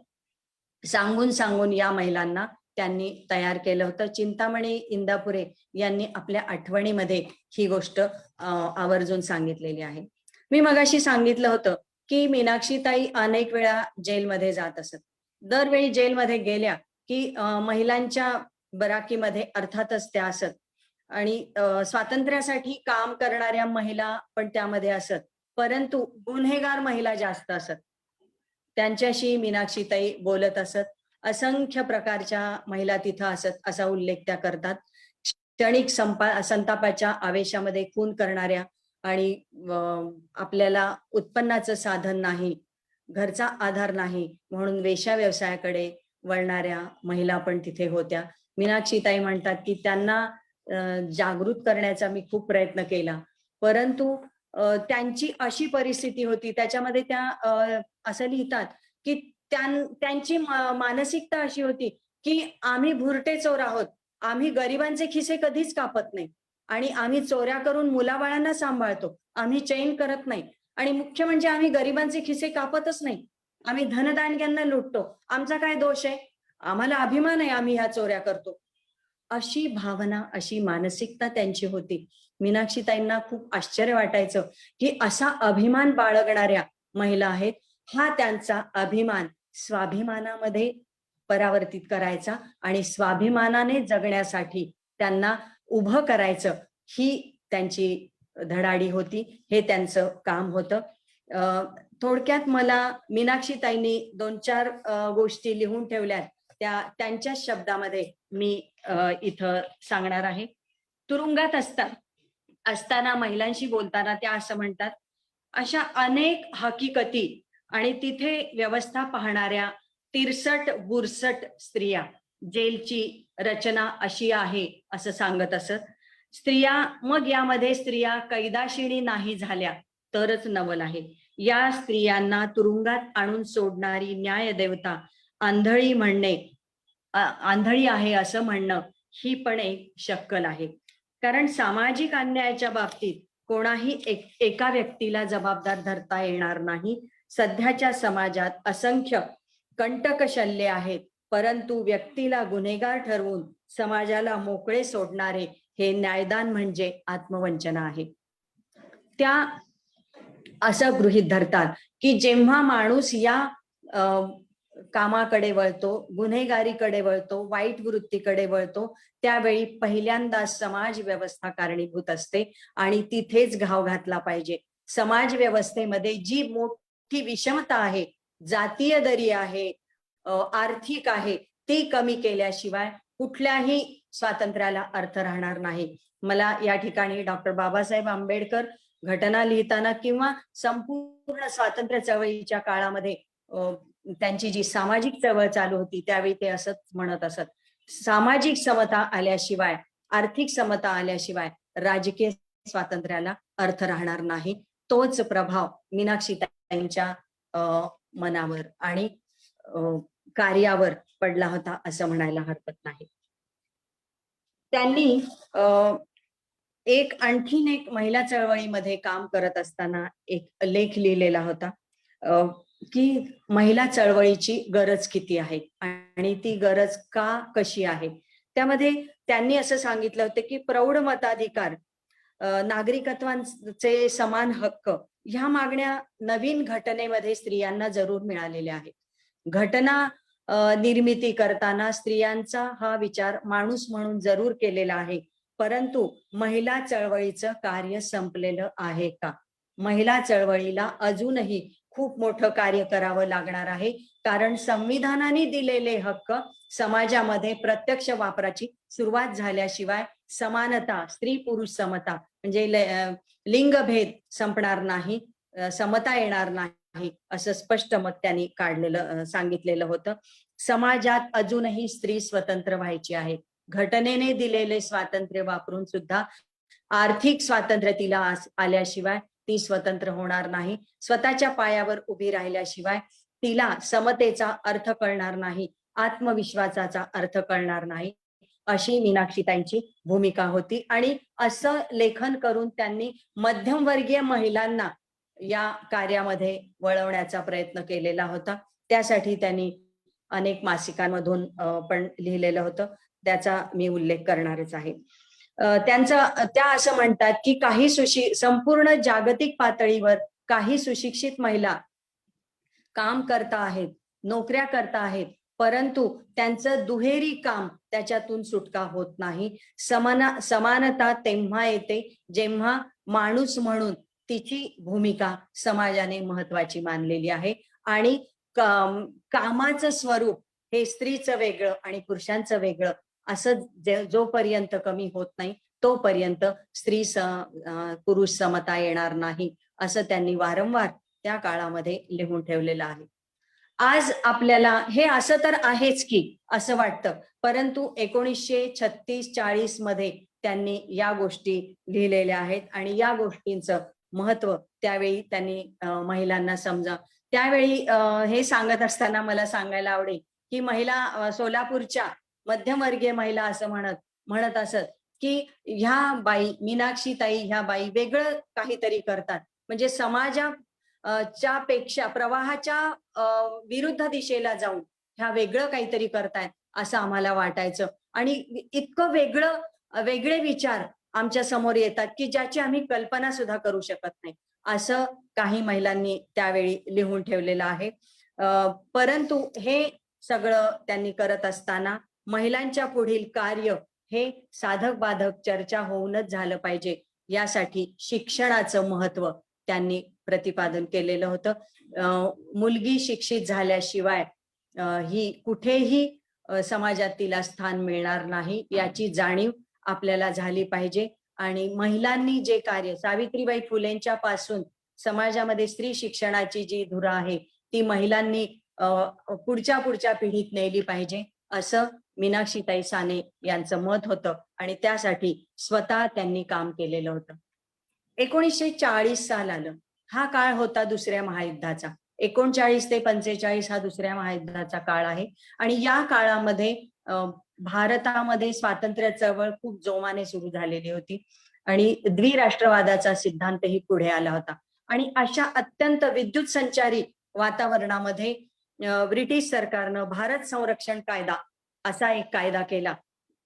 सांगून या महिलांना त्यांनी तयार केलं होतं. चिंतामणी इंदापुरे यांनी आपल्या आठवणीमध्ये ही गोष्ट आवर्जून सांगितलेली आहे. मी मगाशी सांगितलं होतं की मीनाक्षीताई अनेक वेळा जेलमध्ये जात असत. दरवेळी जेलमध्ये गेल्या की महिलांच्या बराकीमध्ये अर्थातच त्या असत आणि स्वातंत्र्यासाठी काम करणाऱ्या महिला पण त्यामध्ये असत, परंतु गुन्हेगार महिला जास्त असत. त्यांच्याशी मीनाक्षीताई बोलत असत. असंख्य प्रकारच्या महिला तिथं असत असा उल्लेख त्या करतात. क्षणिक संतापाच्या आवेशामध्ये खून करणाऱ्या आणि आपल्याला उत्पन्नाचं साधन नाही, घरचा आधार नाही म्हणून वेश्या व्यवसायाकडे वळणाऱ्या महिला पण तिथे होत्या. मीनाक्षीताई म्हणतात की त्यांना जागृत करण्याचा मी खूप प्रयत्न केला, परंतु त्यांची अशी परिस्थिती होती, त्याच्यामध्ये त्या असं लिहितात की त्यांची मानसिकता अशी होती की आम्ही भुरटे चोर आहोत, आम्ही गरिबांचे खिसे कधीच कापत नाही आणि आम्ही चोऱ्या करून मुलाबाळांना सांभाळतो, आम्ही चैन करत नाही आणि मुख्य म्हणजे आम्ही गरिबांचे खिसे कापतच नाही, आम्ही धनदांडग्यांना लुटतो, आमचा काय दोष आहे, आम्हाला अभिमान आहे, आम्ही ह्या चोऱ्या करतो. अशी भावना, अशी मानसिकता त्यांची होती. मीनाक्षीताईंना खूप आश्चर्य वाटायचं की असा अभिमान बाळगणाऱ्या महिला आहेत. हा त्यांचा अभिमान स्वाभिमानामध्ये परावर्तित करायचा आणि स्वाभिमानाने जगण्यासाठी त्यांना उभं करायचं, ही त्यांची धडाडी होती, हे त्यांचं काम होतं. थोडक्यात मला मीनाक्षीताईंनी 2-4 गोष्टी लिहून ठेवल्यात, त्यांच्या शब्दामध्ये मी इथं सांगणार आहे. तुरुंगात असताना महिलांशी बोलताना त्या असं म्हणतात, अशा अनेक हकीकती आणि तिथे व्यवस्था पाहणाऱ्या 63-62 स्त्रिया, जेलची रचना अशी आहे असं सांगत असत. स्त्रिया, मग यामध्ये स्त्रिया कैदाशिणी नाही झाल्या तरच नवल आहे. या स्त्रियांना तुरुंगात आणून सोडणारी न्यायदेवता आंधळी आंधळी आहे असं म्हणणं ही पण एक शक्कल आहे. कारण सामाजिक अन्यायाच्या बाबतीत कोणाही एका व्यक्तीला जबाबदार धरता येणार नाही. सध्याच्या समाजात असंख्य कंटक शल्ये आहेत, परंतु व्यक्तीला गुन्हेगार ठरवून समाजाला मोकळे सोडणारे हे न्यायदान म्हणजे आत्मवंचना आहे. त्या असं गृहीत धरतात की जेव्हा माणूस या कामाकडे वळतो, गुन्हेगारीकडे वळतो, वाईट वृत्तीकडे वळतो, त्यावेळी पहिल्यांदा समाज व्यवस्था कारणीभूत असते आणि तिथेच घाव घातला पाहिजे. समाज व्यवस्थेमध्ये जी मोठी विषमता आहे, जातीय दरी आहे, आर्थिक आहे, ती कमी केल्याशिवाय कुठल्याही स्वातंत्र्याला अर्थ राहणार नाही. मला या ठिकाणी डॉक्टर बाबासाहेब आंबेडकर घटना लिहिताना किंवा संपूर्ण स्वातंत्र्य चळवळीच्या काळामध्ये त्यांची जी सामाजिक चळवळ चालू होती त्यावेळी ते असंच म्हणत असत, सामाजिक समता आल्याशिवाय, आर्थिक समता आल्याशिवाय राजकीय स्वातंत्र्याला अर्थ राहणार नाही. तोच प्रभाव मीनाक्षीताईंच्या मनावर आणि कार्यावर पडला होता असं म्हणायला हरकत नाही. त्यांनी आणखीन एक महिला चळवळीमध्ये काम करत असताना एक लेख लिहिलेला होता की महिला चळवळीची गरज किती आहे आणि ती गरज का कशी आहे. त्यामध्ये त्यांनी असं सांगितलं होतं की प्रौढ मताधिकार, नागरिकत्वाचे समान हक्क, ह्या मागण्या नवीन घटनेमध्ये स्त्रियांना जरूर मिळालेल्या आहेत. घटना निर्मिती करताना स्त्रियांचा हा विचार माणूस म्हणून जरूर केलेला आहे, परंतु महिला चळवळीचं कार्य संपलेलं आहे का? महिला चळवळीला अजूनही खूप मोठं कार्य करावं लागणार आहे, कारण संविधानाने दिलेले हक्क समाजामध्ये प्रत्यक्ष वापराची सुरुवात झाल्याशिवाय समानता, स्त्री पुरुष समता म्हणजे लिंगभेद संपणार नाही, समता येणार नाही असं स्पष्ट मत त्यांनी सांगितलेलं होतं. समाजात अजूनही स्त्री स्वतंत्र व्हायची आहे. घटनेने दिलेले स्वातंत्र्य वापरून सुद्धा आर्थिक स्वातंत्र्य तिला आल्याशिवाय ती स्वतंत्र होणार नाही. स्वतःच्या पायावर उभी राहिल्याशिवाय तिला समतेचा अर्थ कळणार नाही, आत्मविश्वासाचा अर्थ कळणार नाही, अशी मीनाक्षीताईंची भूमिका होती. आणि असं लेखन करून त्यांनी मध्यमवर्गीय महिलांना या कार्यामध्ये वळवण्याचा प्रयत्न केलेला होता. त्यासाठी त्यांनी अनेक मासिकांमधून पण लिहिलेलं होतं, त्याचा मी उल्लेख करणारच आहे. त्या असं म्हणतात की संपूर्ण जागतिक पातळीवर काही सुशिक्षित महिला काम करता आहेत, नोकऱ्या करता आहेत, परंतु त्यांचं दुहेरी काम, त्याच्यातून सुटका होत नाही. समानता तेव्हा येते जेव्हा माणूस म्हणून तिची भूमिका समाजाने महत्वाची मानलेली आहे आणि कामाचं स्वरूप हे स्त्रीचं वेगळं आणि पुरुषांचं वेगळं असं जोपर्यंत कमी होत नाही तोपर्यंत स्त्री पुरुष समता येणार नाही, असं त्यांनी वारंवार त्या काळामध्ये लिहून ठेवलेलं आहे. आज आपल्याला हे असं तर आहेच की असं वाटतं, परंतु 1936-40 मध्ये त्यांनी या गोष्टी लिहिलेल्या आहेत आणि या गोष्टींचं महत्व त्यावेळी त्यांनी महिलांना समजा त्यावेळी हे सांगत असताना मला सांगायला आवडेल की महिला सोलापूरच्या मध्यमवर्गीय महिला असं म्हणत असत की ह्या बाई मीनाक्षीताई ह्या बाई वेगळं काहीतरी करतात, म्हणजे च्या पेक्षा प्रवाहाच्या विरुद्ध दिशेला जाऊन ह्या वेगळं काहीतरी करतायत असं आम्हाला वाटायचं. आणि इतकं वेगळे विचार आमच्या समोर येतात की ज्याची आम्ही कल्पना सुद्धा करू शकत नाही, असं काही महिलांनी त्यावेळी लिहून ठेवलेलं आहे. परंतु हे सगळं त्यांनी करत असताना महिलांच्या पुढील कार्य हे साधक बाधक चर्चा होऊनच झालं पाहिजे, यासाठी शिक्षणाचं महत्व त्यांनी प्रतिपादन केलेलं होतं. मुलगी शिक्षित झाल्याशिवाय ही कुठेही समाजात तिला स्थान मिळणार नाही याची जाणीव आपल्याला झाली पाहिजे. आणि महिलांनी जे कार्य सावित्रीबाई फुलेंच्या पासून समाजामध्ये स्त्री शिक्षणाची जी धुरा आहे ती महिलांनी पुढच्या पिढीत नेली पाहिजे असं मीनाक्षीताई साने यांचं मत होतं आणि त्यासाठी स्वतः त्यांनी काम केलेलं होतं. 1940 साल आलं. हा काळ होता दुसऱ्या महायुद्धाचा. 39 ते 45 हा दुसऱ्या महायुद्धाचा काळ आहे आणि या काळामध्ये भारतामध्ये स्वातंत्र्य चळवळ खूप जोमाने सुरू झालेली होती आणि द्विराष्ट्रवादाचा सिद्धांतही पुढे आला होता. आणि अशा अत्यंत विद्युत संचारी वातावरणामध्ये ब्रिटिश सरकारनं भारत संरक्षण कायदा असा एक कायदा केला.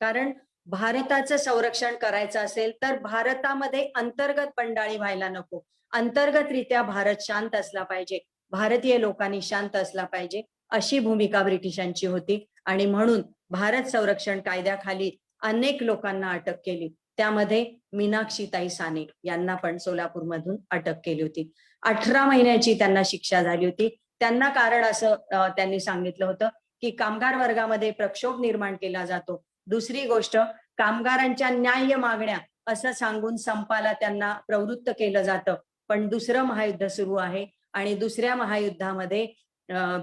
कारण भारताचं संरक्षण करायचं असेल तर भारतामध्ये अंतर्गत बंडाळी व्हायला नको, अंतर्गतरित्या भारत शांत असला पाहिजे, भारतीय लोकांनी शांत असला पाहिजे, अशी भूमिका ब्रिटिशांची होती. आणि म्हणून भारत संरक्षण कायद्याखाली अनेक लोकांना अटक केली. त्यामध्ये मीनाक्षीताई साने यांना पण सोलापूरमधून अटक केली होती. 18 महिन्याची त्यांना शिक्षा झाली होती. त्यांना कारण असं त्यांनी सांगितलं होतं की कामगार वर्गामध्ये प्रक्षोभ निर्माण केला जातो. दुसरी गोष्ट, कामगारांच्या न्याय्य मागण्या असं सांगून संपाला त्यांना प्रवृत्त केलं जातं. पण दुसरं महायुद्ध सुरू आहे आणि दुसऱ्या महायुद्धामध्ये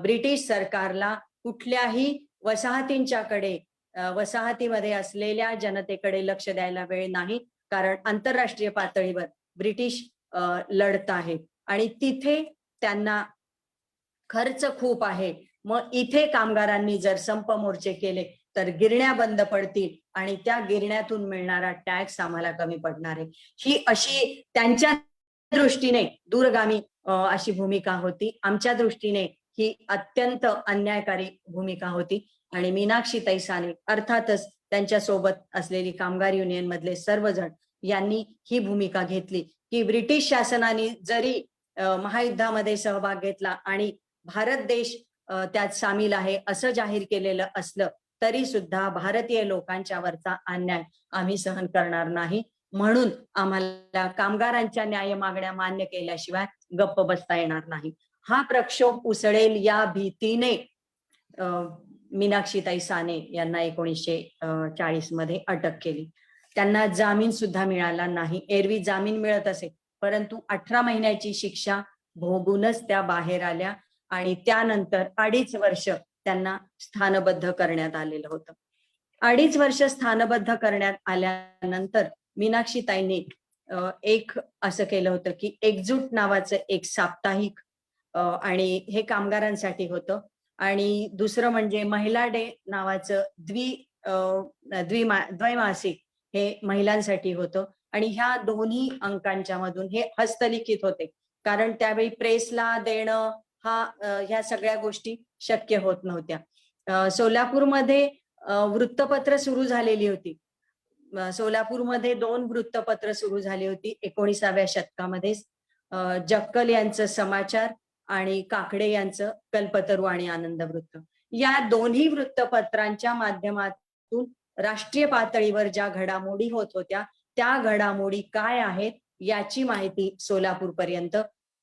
ब्रिटिश सरकारला कुठल्याही वसाहतींच्याकडे वसाहतीमध्ये असलेल्या जनतेकडे लक्ष द्यायला वेळ नाही, कारण आंतरराष्ट्रीय पातळीवर ब्रिटिश लढत आहे आणि तिथे त्यांना खर्च खूप आहे. मग इथे कामगारांनी जर संप मोर्चे केले तर गिरण्या बंद पडतील आणि त्या गिरण्यातून मिळणारा टॅक्स आम्हाला कमी पडणार आहे. ही अशी त्यांच्या दृष्टीने दूरगामी अशी भूमिका होती. आमच्या दृष्टीने ही अत्यंत अन्यायकारी भूमिका होती. आणि मीनाक्षीताई साने अर्थातच त्यांच्या सोबत असलेली कामगार युनियन मधले सर्वजण यांनी ही भूमिका घेतली की ब्रिटिश शासनाने जरी महायुद्धामध्ये सहभाग घेतला आणि भारत देश त्यात सामील आहे असं जाहीर केलेलं असलं तरी सुद्धा भारतीय लोकांच्या वरचा अन्याय आम्ही सहन करणार नाही. म्हणून आम्हाला कामगारांच्या न्याय मागण्या मान्य केल्याशिवाय गप्प बसता येणार नाही. हा प्रक्षोभ उसळेल या भीतीने मीनाक्षीताई साने यांना 1940 मध्ये अटक केली. त्यांना जामीन सुद्धा मिळाला नाही. एरवी जामीन मिळत असे, परंतु 18 महिन्याची शिक्षा भोगूनच त्या बाहेर आल्या आणि त्यानंतर 2.5 वर्ष त्यांना स्थानबद्ध करण्यात आलेलं होतं. 2.5 वर्ष स्थानबद्ध करण्यात आल्यानंतर मीनाक्षीताईंनी एक असं केलं होतं की एकजूट नावाचं एक साप्ताहिक आणि हे कामगारांसाठी होतं आणि दुसरं म्हणजे महिला डे नावाचं द्वैमासिक हे महिलांसाठी होतं. आणि ह्या दोन्ही अंकांच्या मधून हे हस्तलिखित होते, कारण त्यावेळी प्रेसला देणं ह्या सगळ्या गोष्टी शक्य होत नव्हत्या. सोलापूरमध्ये वृत्तपत्र सुरू झालेली होती. सोलापूरमध्ये 2 वृत्तपत्र सुरू झाली होती 19व्या शतकामध्ये. जक्कल यांचं समाचार आणि काकडे यांचं कल्पतरू आणि आनंदवृत्त. या दोन्ही वृत्तपत्रांच्या माध्यमातून राष्ट्रीय पातळीवर ज्या घडामोडी होत होत्या त्या घडामोडी काय आहेत याची माहिती सोलापूर पर्यंत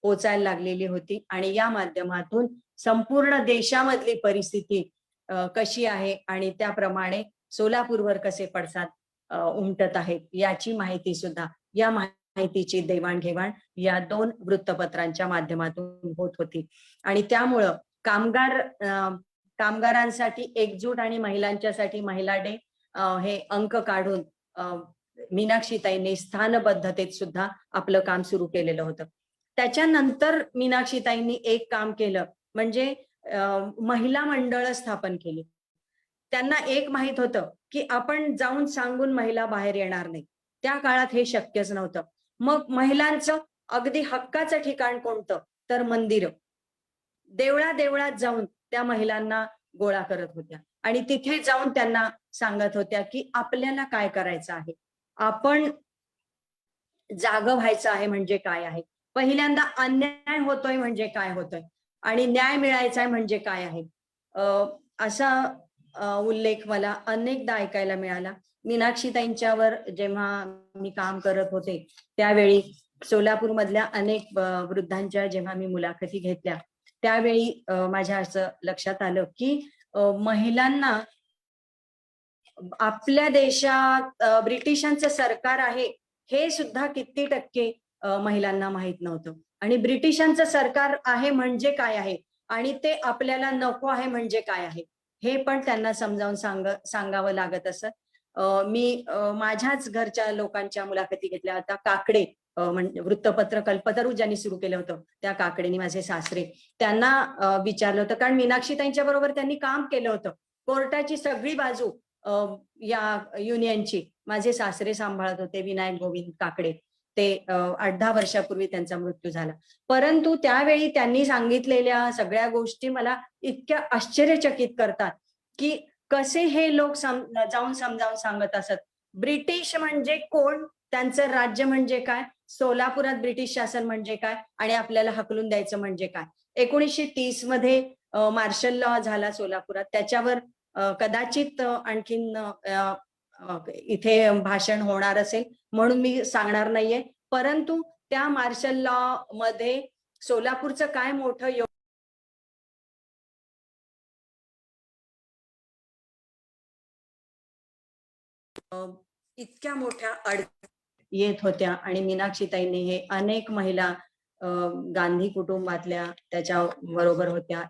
पोचायला लागलेली होती. आणि या माध्यमातून संपूर्ण देशामधली परिस्थिती कशी आहे आणि त्याप्रमाणे सोलापूरवर कसे पडसाद उमटत आहेत याची माहिती सुद्धा, या माहितीची देवाणघेवाण या 2 वृत्तपत्रांच्या माध्यमातून होत होती. आणि त्यामुळं कामगारांसाठी एकजूट आणि महिलांच्यासाठी महिला डे हे अंक काढून मीनाक्षीताईंनी स्थानबद्धतेत सुद्धा आपलं काम सुरू केलेलं होतं. त्याच्यानंतर मीनाक्षीताईंनी एक काम केलं, म्हणजे महिला मंडळ स्थापन केली. त्यांना एक माहित होतं की आपण जाऊन सांगून महिला बाहेर येणार नाही, त्या काळात हे शक्यच नव्हतं. मग महिलांचं अगदी हक्काचं ठिकाण कोणतं, तर मंदिरं. देवळात जाऊन त्या महिलांना गोळा करत होत्या आणि तिथे जाऊन त्यांना सांगत होत्या की आपल्याला काय करायचं आहे, आपण जागं व्हायचं आहे म्हणजे काय आहे, पहिल्यांदा अन्याय होतोय म्हणजे काय होतोय आणि न्याय मिळायचा आहे म्हणजे काय आहे. असा उल्लेख मला अनेकदा ऐकायला मिळाला. मीनाक्षीताईंच्यावर जेव्हा मी काम करत होते त्यावेळी सोलापूरमधल्या अनेक वृद्धांच्या जेव्हा मी मुलाखती घेतल्या, त्यावेळी माझ्या असं लक्षात आलं की महिलांना आपल्या देशात ब्रिटिशांचं सरकार आहे हे सुद्धा किती टक्के महिलांना माहित नव्हतं. आणि ब्रिटिशांचं सरकार आहे म्हणजे काय आहे आणि ते आपल्याला नको आहे म्हणजे काय आहे, हे पण त्यांना समजावून सांगावं लागत असत. मी माझ्याच घरच्या लोकांच्या मुलाखती घेतल्या होत्या. काकडे म्हणजे वृत्तपत्र कल्पतरू ज्यांनी सुरू केलं होतं, त्या काकडेनी, माझे सासरे, त्यांना विचारलं होतं, कारण मीनाक्षीताईंच्या बरोबर त्यांनी काम केलं होतं. कोर्टाची सगळी बाजू या युनियनची माझे सासरे सांभाळत होते, विनायक गोविंद काकडे. ते 8-10 वर्षापूर्वी त्यांचा मृत्यू झाला. परंतु त्यावेळी त्यांनी सांगितलेल्या सगळ्या गोष्टी मला इतक्या आश्चर्यचकित करतात की कसे हे लोक जाऊन समजावून सांगत असत. ब्रिटिश म्हणजे कोण, त्यांचं राज्य म्हणजे काय, सोलापुरात ब्रिटिश शासन म्हणजे काय आणि आपल्याला हकलून द्यायचं म्हणजे काय. 1930 मध्ये मार्शल लॉ झाला सोलापुरात, त्याच्यावर कदाचित आणखीन इथे भाषण होणार असेल म्हणून मी सांगणार नाहीये, परंतु त्या मार्शल लॉ मध्ये सोलापूरचं काय मोठं इतक्या मोठ्या येत होत्या आणि मीनाक्षीताईंनी हे अनेक महिला गांधी कुटुंबातल्या त्याच्या बरोबर होत्या.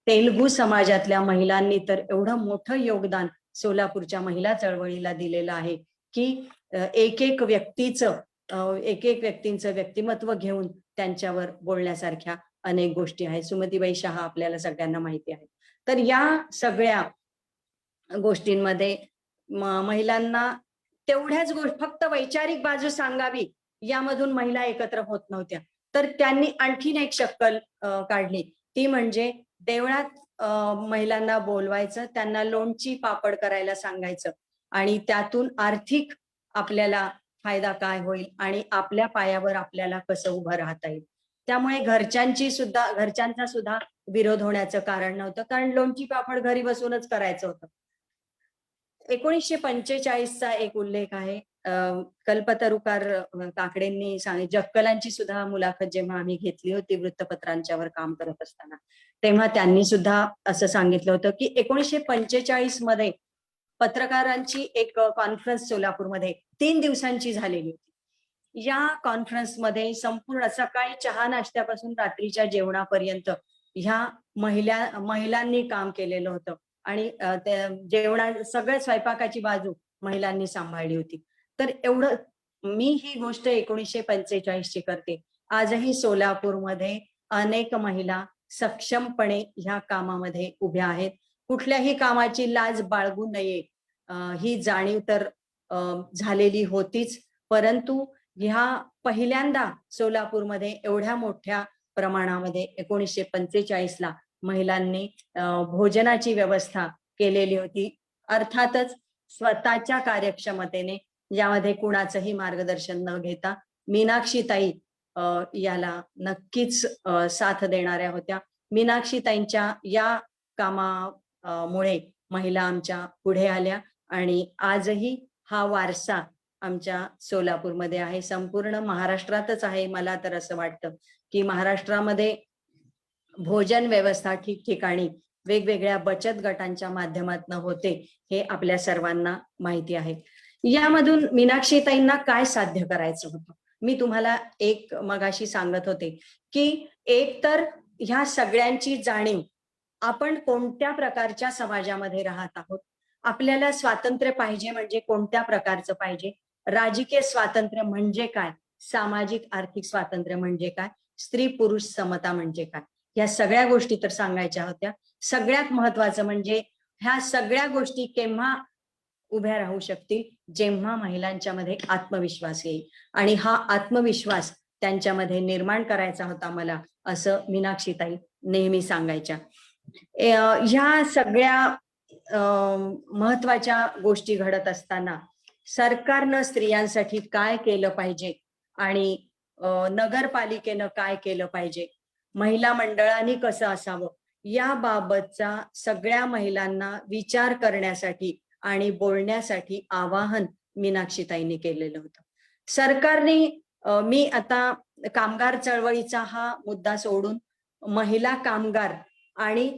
तेलुगू समाजातल्या महिलांनी तर एवढं मोठं योगदान सोलापूरच्या महिला चळवळीला दिलेलं आहे की एक एक व्यक्तींचं व्यक्तिमत्व घेऊन त्यांच्यावर बोलण्यासारख्या अनेक गोष्टी आहेत. सुमतीबाई शहा आपल्याला सगळ्यांना माहिती आहे. तर या सगळ्या गोष्टींमध्ये महिलांना तेवढ्याच गोष्टी, फक्त वैचारिक बाजू सांगावी यामधून महिला एकत्र होत नव्हत्या. तर त्यांनी आणखीन एक शक्कल काढली, ती म्हणजे देवळात महिलांना बोलवायचं, त्यांना लोणची पापड करायला सांगायचं आणि त्यातून आर्थिक आपल्याला फायदा काय होईल आणि आपल्या पायावर आपल्याला कसं उभं राहता येईल. त्यामुळे घरच्यांचा सुद्धा विरोध होण्याचं कारण नव्हतं, कारण लोणची पापड घरी बसूनच करायचं होतं. 1945चा एक उल्लेख आहे. कल्पतरुकार काकडेंनी जक्कलांची सुद्धा मुलाखत जेव्हा आम्ही घेतली होती वृत्तपत्रांच्यावर काम करत असताना, तेव्हा त्यांनी सुद्धा असं सांगितलं होतं की 1945 मध्ये पत्रकारांची एक कॉन्फरन्स सोलापूरमध्ये 3 दिवसांची झालेली होती. या कॉन्फरन्समध्ये संपूर्ण सकाळी चहा नाश्त्यापासून रात्रीच्या जेवणापर्यंत ह्या महिलांनी काम केलेलं होतं आणि जेवणा सगळ्या स्वयंपाकाची बाजू महिलांनी सांभाळली होती. तर एवढं मी ही गोष्ट 1945 ची करते. आजही सोलापूरमध्ये अनेक महिला सक्षमपणे ह्या कामामध्ये उभ्या आहेत. कुठल्याही कामाची लाज बाळगू नये ही जाणीव तर झालेली होतीच, परंतु ह्या पहिल्यांदा सोलापूरमध्ये एवढ्या मोठ्या प्रमाणामध्ये 1945 ला महिलांनी भोजनाची व्यवस्था केलेली होती. अर्थातच स्वतःच्या कार्यक्षमतेने, यामध्ये कुणाचंही मार्गदर्शन न घेता मीनाक्षीताई याला नक्कीच साथ देणाऱ्या होत्या. मीनाक्षीताईंच्या या कामामुळे महिला आमच्या पुढे आल्या आणि आजही हा वारसा आमच्या सोलापूरमध्ये आहे. संपूर्ण महाराष्ट्रातच आहे. मला तर असं वाटतं की महाराष्ट्रामध्ये भोजन व्यवस्था ठिकठिकाणी वेगवेगळ्या बचत गटांच्या माध्यमातून होते, हे आपल्या सर्वांना माहिती आहे. यामधून मीनाक्षीताईंना काय साध्य करायचं होतं, मी तुम्हाला एक मगाशी सांगत होते की एक तर ह्या सगळ्यांची जाणीव, आपण कोणत्या प्रकारच्या समाजामध्ये राहत आहोत आपल्याला स्वातंत्र्य पाहिजे म्हणजे कोणत्या प्रकारचं पाहिजे, राजकीय स्वातंत्र्य म्हणजे काय, सामाजिक आर्थिक स्वातंत्र्य म्हणजे काय, स्त्री पुरुष समता म्हणजे काय, या सगळ्या गोष्टी तर सांगायच्या होत्या. सगळ्यात महत्वाचं म्हणजे ह्या सगळ्या गोष्टी केव्हा उभ्या राहू शकतील, जेव्हा महिलांच्या मध्ये आत्मविश्वास येईल. आणि हा आत्मविश्वास त्यांच्यामध्ये निर्माण करायचा होता मला, असं मीनाक्षीताई नेहमी सांगायच्या. ह्या सगळ्या महत्वाच्या गोष्टी घडत असताना सरकारनं स्त्रियांसाठी काय केलं पाहिजे आणि नगरपालिकेनं काय केलं पाहिजे, महिला मंडळांनी कसं असावं, याबाबतचा सगळ्या महिलांना विचार करण्यासाठी आणि बोलण्यासाठी आवाहन मीनाक्षीताईंनी केलेलं होतं. सरकारने मी आता कामगार चळवळीचा हा मुद्दा सोडून महिला कामगार आणि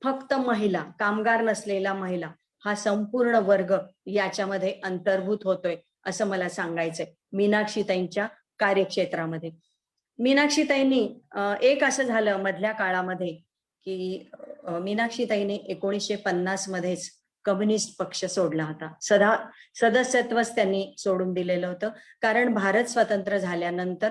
फक्त महिला कामगार नसलेला महिला हा संपूर्ण वर्ग याच्यामध्ये अंतर्भूत होतोय असं मला सांगायचंय मीनाक्षीताईंच्या कार्यक्षेत्रामध्ये. मीनाक्षीताईंनी एक असं झालं मधल्या काळामध्ये की मीनाक्षीताईंनी 1950 मध्येच कम्युनिस्ट पक्ष सोडला होता. सदस्यत्वच त्यांनी सोडून दिलेलं होतं, कारण भारत स्वतंत्र झाल्यानंतर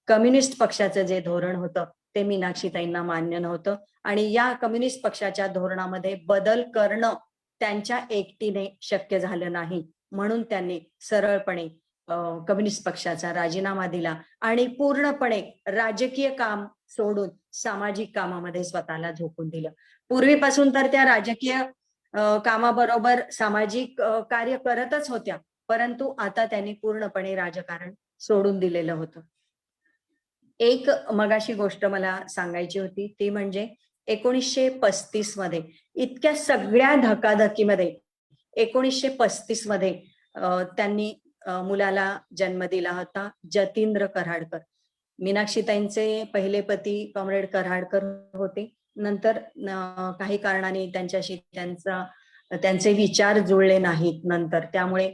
कम्युनिस्ट पक्षाचं जे धोरण होतं ते मीनाक्षीताईंना मान्य नव्हतं आणि या कम्युनिस्ट पक्षाच्या धोरणामध्ये बदल करणं त्यांच्या एकटीने शक्य झालं नाही, म्हणून त्यांनी सरळपणे कम्युनिस्ट पक्षाचा राजीनामा दिला आणि पूर्णपणे राजकीय काम सोडून सामाजिक कामामध्ये स्वतःला झोकून दिलं. पूर्वीपासून तर त्या राजकीय कामाबरोबर सामाजिक कार्य करतच होत्या, परंतु आता त्यांनी पूर्णपणे राजकारण सोडून दिलेलं होतं. एक मगाशी गोष्ट मला सांगायची होती ती म्हणजे 1935 मध्ये इतक्या सगळ्या धकाधकीमध्ये 1935 मध्ये त्यांनी मुलाला जन्म दिला होता, जतींद्र कराडकर. मीनाक्षीताईंचे पहिले पती कॉम्रेड कराडकर होते. नंतर काही कारणाने त्यांच्याशी त्यांचे विचार जुळले नाहीत नंतर, त्यामुळे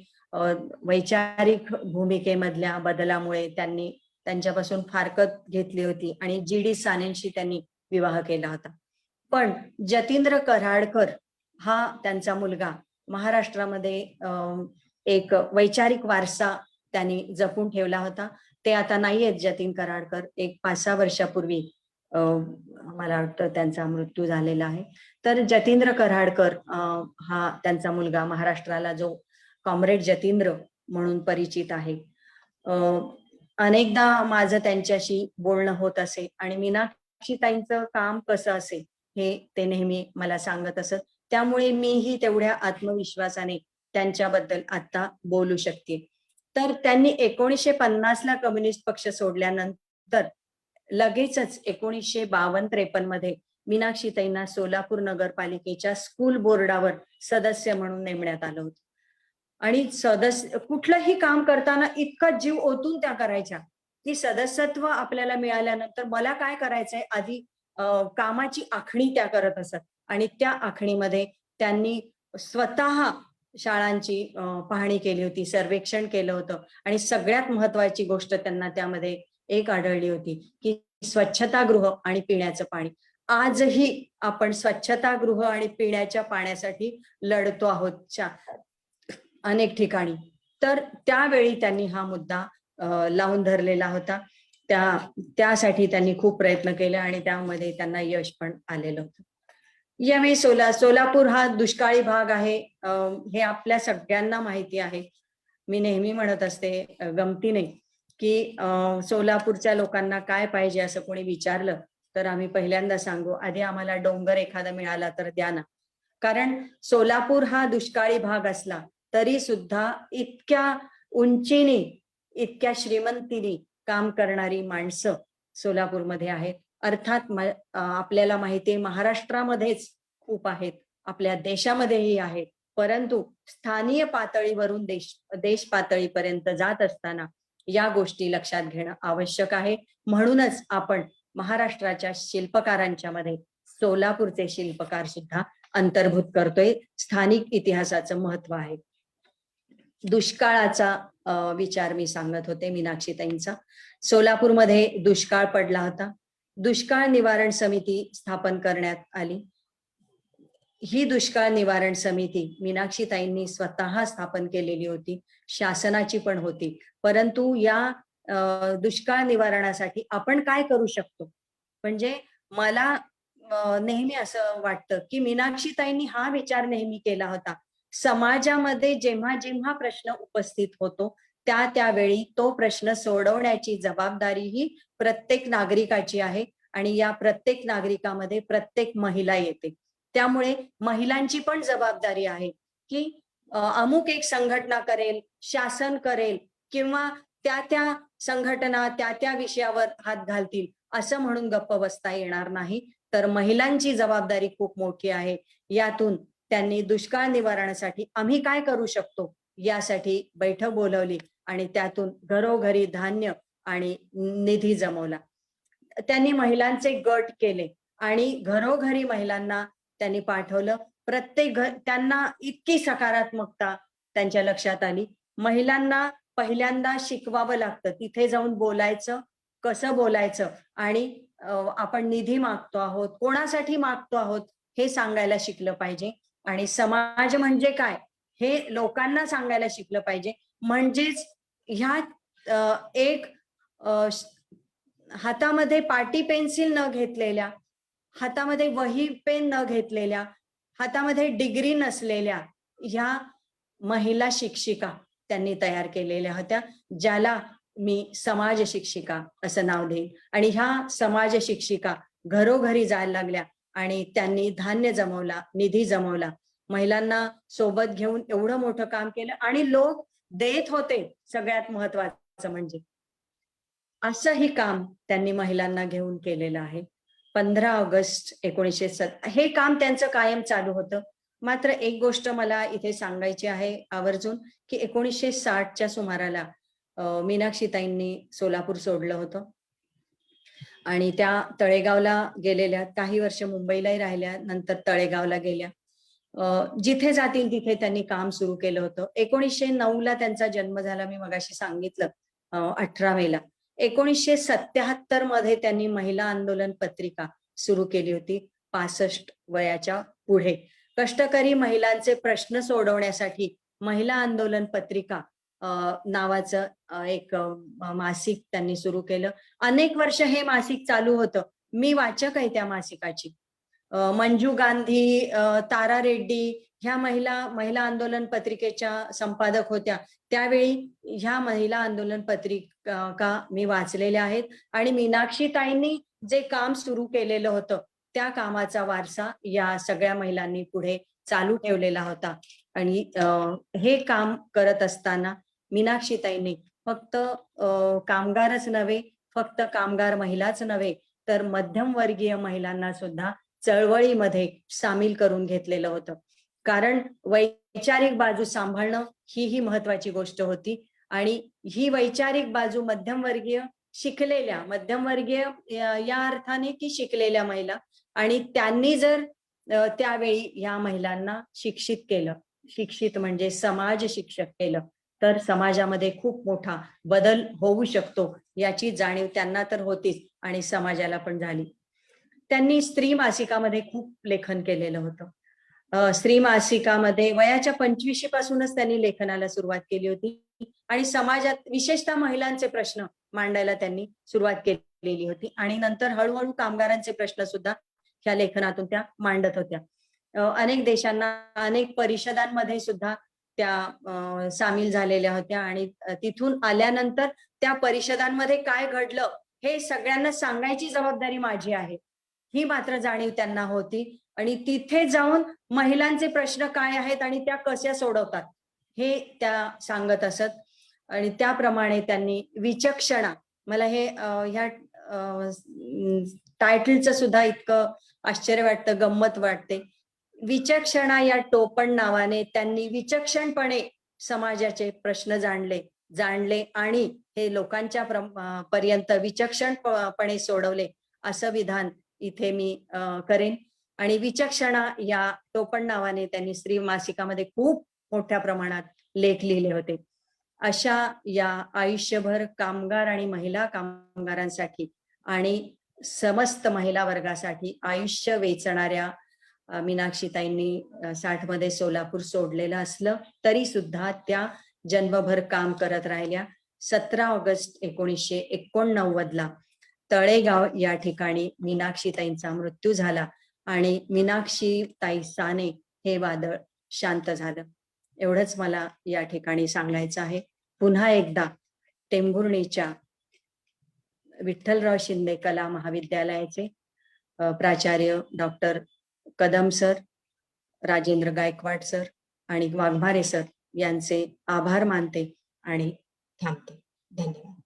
वैचारिक भूमिकेमधल्या बदलामुळे त्यांनी त्यांच्यापासून फारकत घेतली होती आणि जी.डी. सानेंशी त्यांनी विवाह केला होता. पण जतींद्र कराडकर हा त्यांचा मुलगा महाराष्ट्रामध्ये एक वैचारिक वारसा त्यांनी जपून ठेवला होता. ते आता नाहीयेत जतीन कराडकर. एक 5-6 वर्षापूर्वी मला वाटतं त्यांचा मृत्यू झालेला आहे. तर जतींद्र कराडकर हा त्यांचा मुलगा महाराष्ट्राला जो कॉम्रेड जतींद्र म्हणून परिचित आहे. अनेकदा माझं त्यांच्याशी बोलणं होत असे आणि मीनाक्षीताईंचं काम कसं असेल हे ते नेहमी मला सांगत असत. त्यामुळे मीही तेवढ्या आत्मविश्वासाने त्यांच्याबद्दल आता बोलू शकते. तर त्यांनी 1950 ला कम्युनिस्ट पक्ष सोडल्यानंतर लगेचच 1952-53 मध्ये मीनाक्षीताईंना सोलापूर नगरपालिकेच्या स्कूल बोर्डावर सदस्य म्हणून नेमण्यात आलं होतं. आणि सदस्य कुठलंही काम करताना इतका जीव ओतून त्या करायच्या की सदस्यत्व आपल्याला मिळाल्यानंतर मला काय करायचंय आधी कामाची आखणी त्या करत असत आणि त्या आखणीमध्ये त्यांनी स्वतः शाळांची पाहणी केली होती, सर्वेक्षण केलं होतं आणि सगळ्यात महत्वाची गोष्ट त्यांना त्यामध्ये एक आढळली होती की स्वच्छतागृह आणि पिण्याचं पाणी. आजही आपण स्वच्छतागृह आणि पिण्याच्या पाण्यासाठी लढतो आहोत अनेक ठिकाणी. तर त्यावेळी त्यांनी हा मुद्दा लावून धरलेला होता. त्यासाठी त्यांनी खूप प्रयत्न केले आणि त्यामध्ये त्यांना यश पण आलेलं होतं. यावेळी सोलापूर हा दुष्काळी भाग आहे हे आपल्या सगळ्यांना माहिती आहे. मी नेहमी म्हणत असते गमतीने की सोलापूरच्या लोकांना काय पाहिजे असं कोणी विचारलं तर आम्ही पहिल्यांदा सांगू, आधी आम्हाला डोंगर एखादा मिळाला तर द्या ना. कारण सोलापूर हा दुष्काळी भाग असला तरी सुद्धा इतक्या उंचीने इतक्या श्रीमंतीने काम करणारी माणसं सोलापूरमध्ये आहेत. अर्थात आपल्याला माहिती आहे महाराष्ट्रामध्येच खूप आहेत, आपल्या देशामध्येही आहेत, परंतु स्थानीय पातळीवरून देश पातळीपर्यंत जात असताना या गोष्टी लक्षात घेणं आवश्यक आहे. म्हणूनच आपण महाराष्ट्राच्या शिल्पकारांच्या मध्ये सोलापूरचे शिल्पकार सुद्धा अंतर्भूत करतोय. स्थानिक इतिहासाचं महत्व आहे. दुष्काळाचा विचार मी सांगत होते मीनाक्षीताईंचा. सोलापूरमध्ये दुष्काळ पडला होता. दुष्काळ निवारण समिती स्थापन करण्यात आली. ही दुष्काळ निवारण समिती मीनाक्षीताईंनी स्वतः स्थापन केलेली होती, शासनाची पण होती. परंतु या दुष्काळ निवारणासाठी आपण काय करू शकतो? म्हणजे मला नेहमी असं वाटतं, की मीनाक्षीताईंनी हा विचार नेहमी केला होता. समाजामध्ये जेव्हा जेव्हा प्रश्न उपस्थित होतो, त्यावेळी तो प्रश्न सोडवण्याची जबाबदारी ही प्रत्येक नागरिकाची आहे आणि या प्रत्येक नागरिकामध्ये प्रत्येक महिला येते. त्यामुळे महिलांची पण जबाबदारी आहे, की अमुक एक संघटना करेल, शासन करेल किंवा त्या संघटना त्या विषयावर हात घालतील असं म्हणून गप्प बसता येणार नाही. तर महिलांची जबाबदारी खूप मोठी आहे. यातून त्यांनी दुष्काळ निवारणासाठी आम्ही काय करू शकतो यासाठी बैठक बोलावली आणि त्यातून घरोघरी धान्य आणि निधी जमवला. त्यांनी महिलांचे गट केले आणि घरोघरी महिलांना त्यांनी पाठवलं. प्रत्येक त्यांना इतकी सकारात्मकता त्यांच्या लक्षात आली. महिलांना पहिल्यांदा शिकवावं लागतं. तिथे जाऊन बोलायचं, कसं बोलायचं आणि आपण निधी मागतो आहोत, कोणासाठी मागतो आहोत हे सांगायला शिकलं पाहिजे आणि समाज म्हणजे काय हे लोकांना सांगायला शिकलं पाहिजे. म्हणजेच ह्या एक हातामध्ये पाटी पेन्सिल न घेतलेल्या, हातामध्ये वही पेन न घेतलेल्या, हातामध्ये डिग्री नसलेल्या ह्या महिला शिक्षिका त्यांनी तयार केलेल्या होत्या, ज्याला मी समाज शिक्षिका असं नाव देईन. आणि ह्या समाज शिक्षिका घरोघरी जायला लागल्या आणि त्यांनी धान्य जमवला, निधी जमवला, महिलांना सोबत घेऊन एवढं मोठं काम केलं आणि लोक देत होते. सगळ्यात महत्वाचं म्हणजे असंही काम त्यांनी महिलांना घेऊन केलेलं आहे. 15 ऑगस्ट 1907 हे काम त्यांचं कायम चालू होतं. मात्र एक गोष्ट मला इथे सांगायची आहे आवर्जून, की 1960च्या सुमाराला मीनाक्षीताईंनी सोलापूर सोडलं होतं आणि त्या तळेगावला गेलेल्या. काही वर्ष मुंबईलाही राहिल्या, नंतर तळेगावला गेल्या. जिथे जातील तिथे त्यांनी काम सुरू केलं होतं. 1909ला त्यांचा जन्म झाला, मी मगाशी सांगितलं 18 मेला. 1977 मध्ये त्यांनी महिला आंदोलन पत्रिका सुरू केली होती 65 वयाच्या पुढे. कष्टकरी महिलांचे प्रश्न सोडवण्यासाठी महिला आंदोलन पत्रिका नावाचं एक मासिक त्यांनी सुरू केलं. अनेक वर्ष हे मासिक चालू होतं. मी वाचक आहे त्या मासिकाची. मंजू गांधी, तारा रेड्डी ह्या महिला आंदोलन पत्रिकेच्या संपादक होत्या. त्यावेळी ह्या महिला आंदोलन पत्रिका मी वाचलेल्या आहेत आणि मीनाक्षीताईंनी जे काम सुरू केलेलं होतं त्या कामाचा वारसा या सगळ्या महिलांनी पुढे चालू ठेवलेला होता. आणि हे काम करत असताना मीनाक्षीताईंनी फक्त कामगारच नव्हे, फक्त कामगार महिलाच नव्हे, तर मध्यमवर्गीय महिलांना सुद्धा चळवळीमध्ये सामील करून घेतलेलं होतं. कारण वैचारिक बाजू सांभाळणं ही महत्वाची गोष्ट होती आणि ही वैचारिक बाजू मध्यमवर्गीय शिकलेल्या, मध्यमवर्गीय या अर्थाने की शिकलेल्या महिला, आणि त्यांनी जर त्यावेळी या महिलांना शिक्षित केलं, शिक्षित म्हणजे समाज शिक्षक केलं, तर समाजामध्ये खूप मोठा बदल होऊ शकतो याची जाणीव त्यांना तर होतीच आणि समाजाला पण झाली. त्यांनी स्त्री मासिकामध्ये खूप लेखन केलेलं होतं. स्त्री मासिकामध्ये वयाच्या 25 पासूनच त्यांनी लेखनाला सुरुवात केली होती आणि समाजात विशेषतः महिलांचे प्रश्न मांडायला त्यांनी सुरुवात केलेली होती आणि नंतर हळूहळू कामगारांचे प्रश्न सुद्धा ह्या लेखनातून त्या मांडत होत्या. अनेक देशांना, अनेक परिषदांमध्ये सुद्धा त्या सामील झालेल्या होत्या आणि तिथून आल्यानंतर त्या परिषदांमध्ये काय घडलं हे सगळ्यांना सांगायची जबाबदारी माझी आहे, ही मात्र जाणीव त्यांना होती. आणि तिथे जाऊन महिलांचे प्रश्न काय आहेत आणि त्या कशा सोडवतात हे त्या सांगत असत. आणि त्याप्रमाणे त्यांनी विचक्षणा, मला हे ह्या टायटलचं सुद्धा इतकं आश्चर्य वाटतं, गंमत वाटते. विचक्षणा या टोपण नावाने त्यांनी विचक्षणपणे समाजाचे प्रश्न जाणले आणि हे लोकांच्या पर्यंत विचक्षणपणे सोडवले असं विधान इथे मी करेन. आणि विचक्षणा या टोपण नावाने त्यांनी स्त्री मासिकामध्ये खूप मोठ्या प्रमाणात लेख लिहिले होते. अशा या आयुष्यभर कामगार आणि महिला कामगारांसाठी आणि समस्त महिला वर्गासाठी आयुष्य वेचणाऱ्या मीनाक्षीताईंनी 60 मध्ये सोलापूर सोडलेलं असलं तरी सुद्धा त्या जन्मभर काम करत राहिल्या. 17 ऑगस्ट 1989 ला तळेगाव या ठिकाणी मीनाक्षीताईंचा मृत्यू झाला आणि मीनाक्षीताई साने हे वादळ शांत झालं. एवढंच मला या ठिकाणी सांगायचं आहे. पुन्हा एकदा टेंभुर्णीच्या विठ्ठलराव शिंदे कला महाविद्यालयाचे प्राचार्य doctor Kadam sir, Rajendra Gaikwad sir आणि वाघमारे सर यांचे आभार मानते आणि थांबते. धन्यवाद.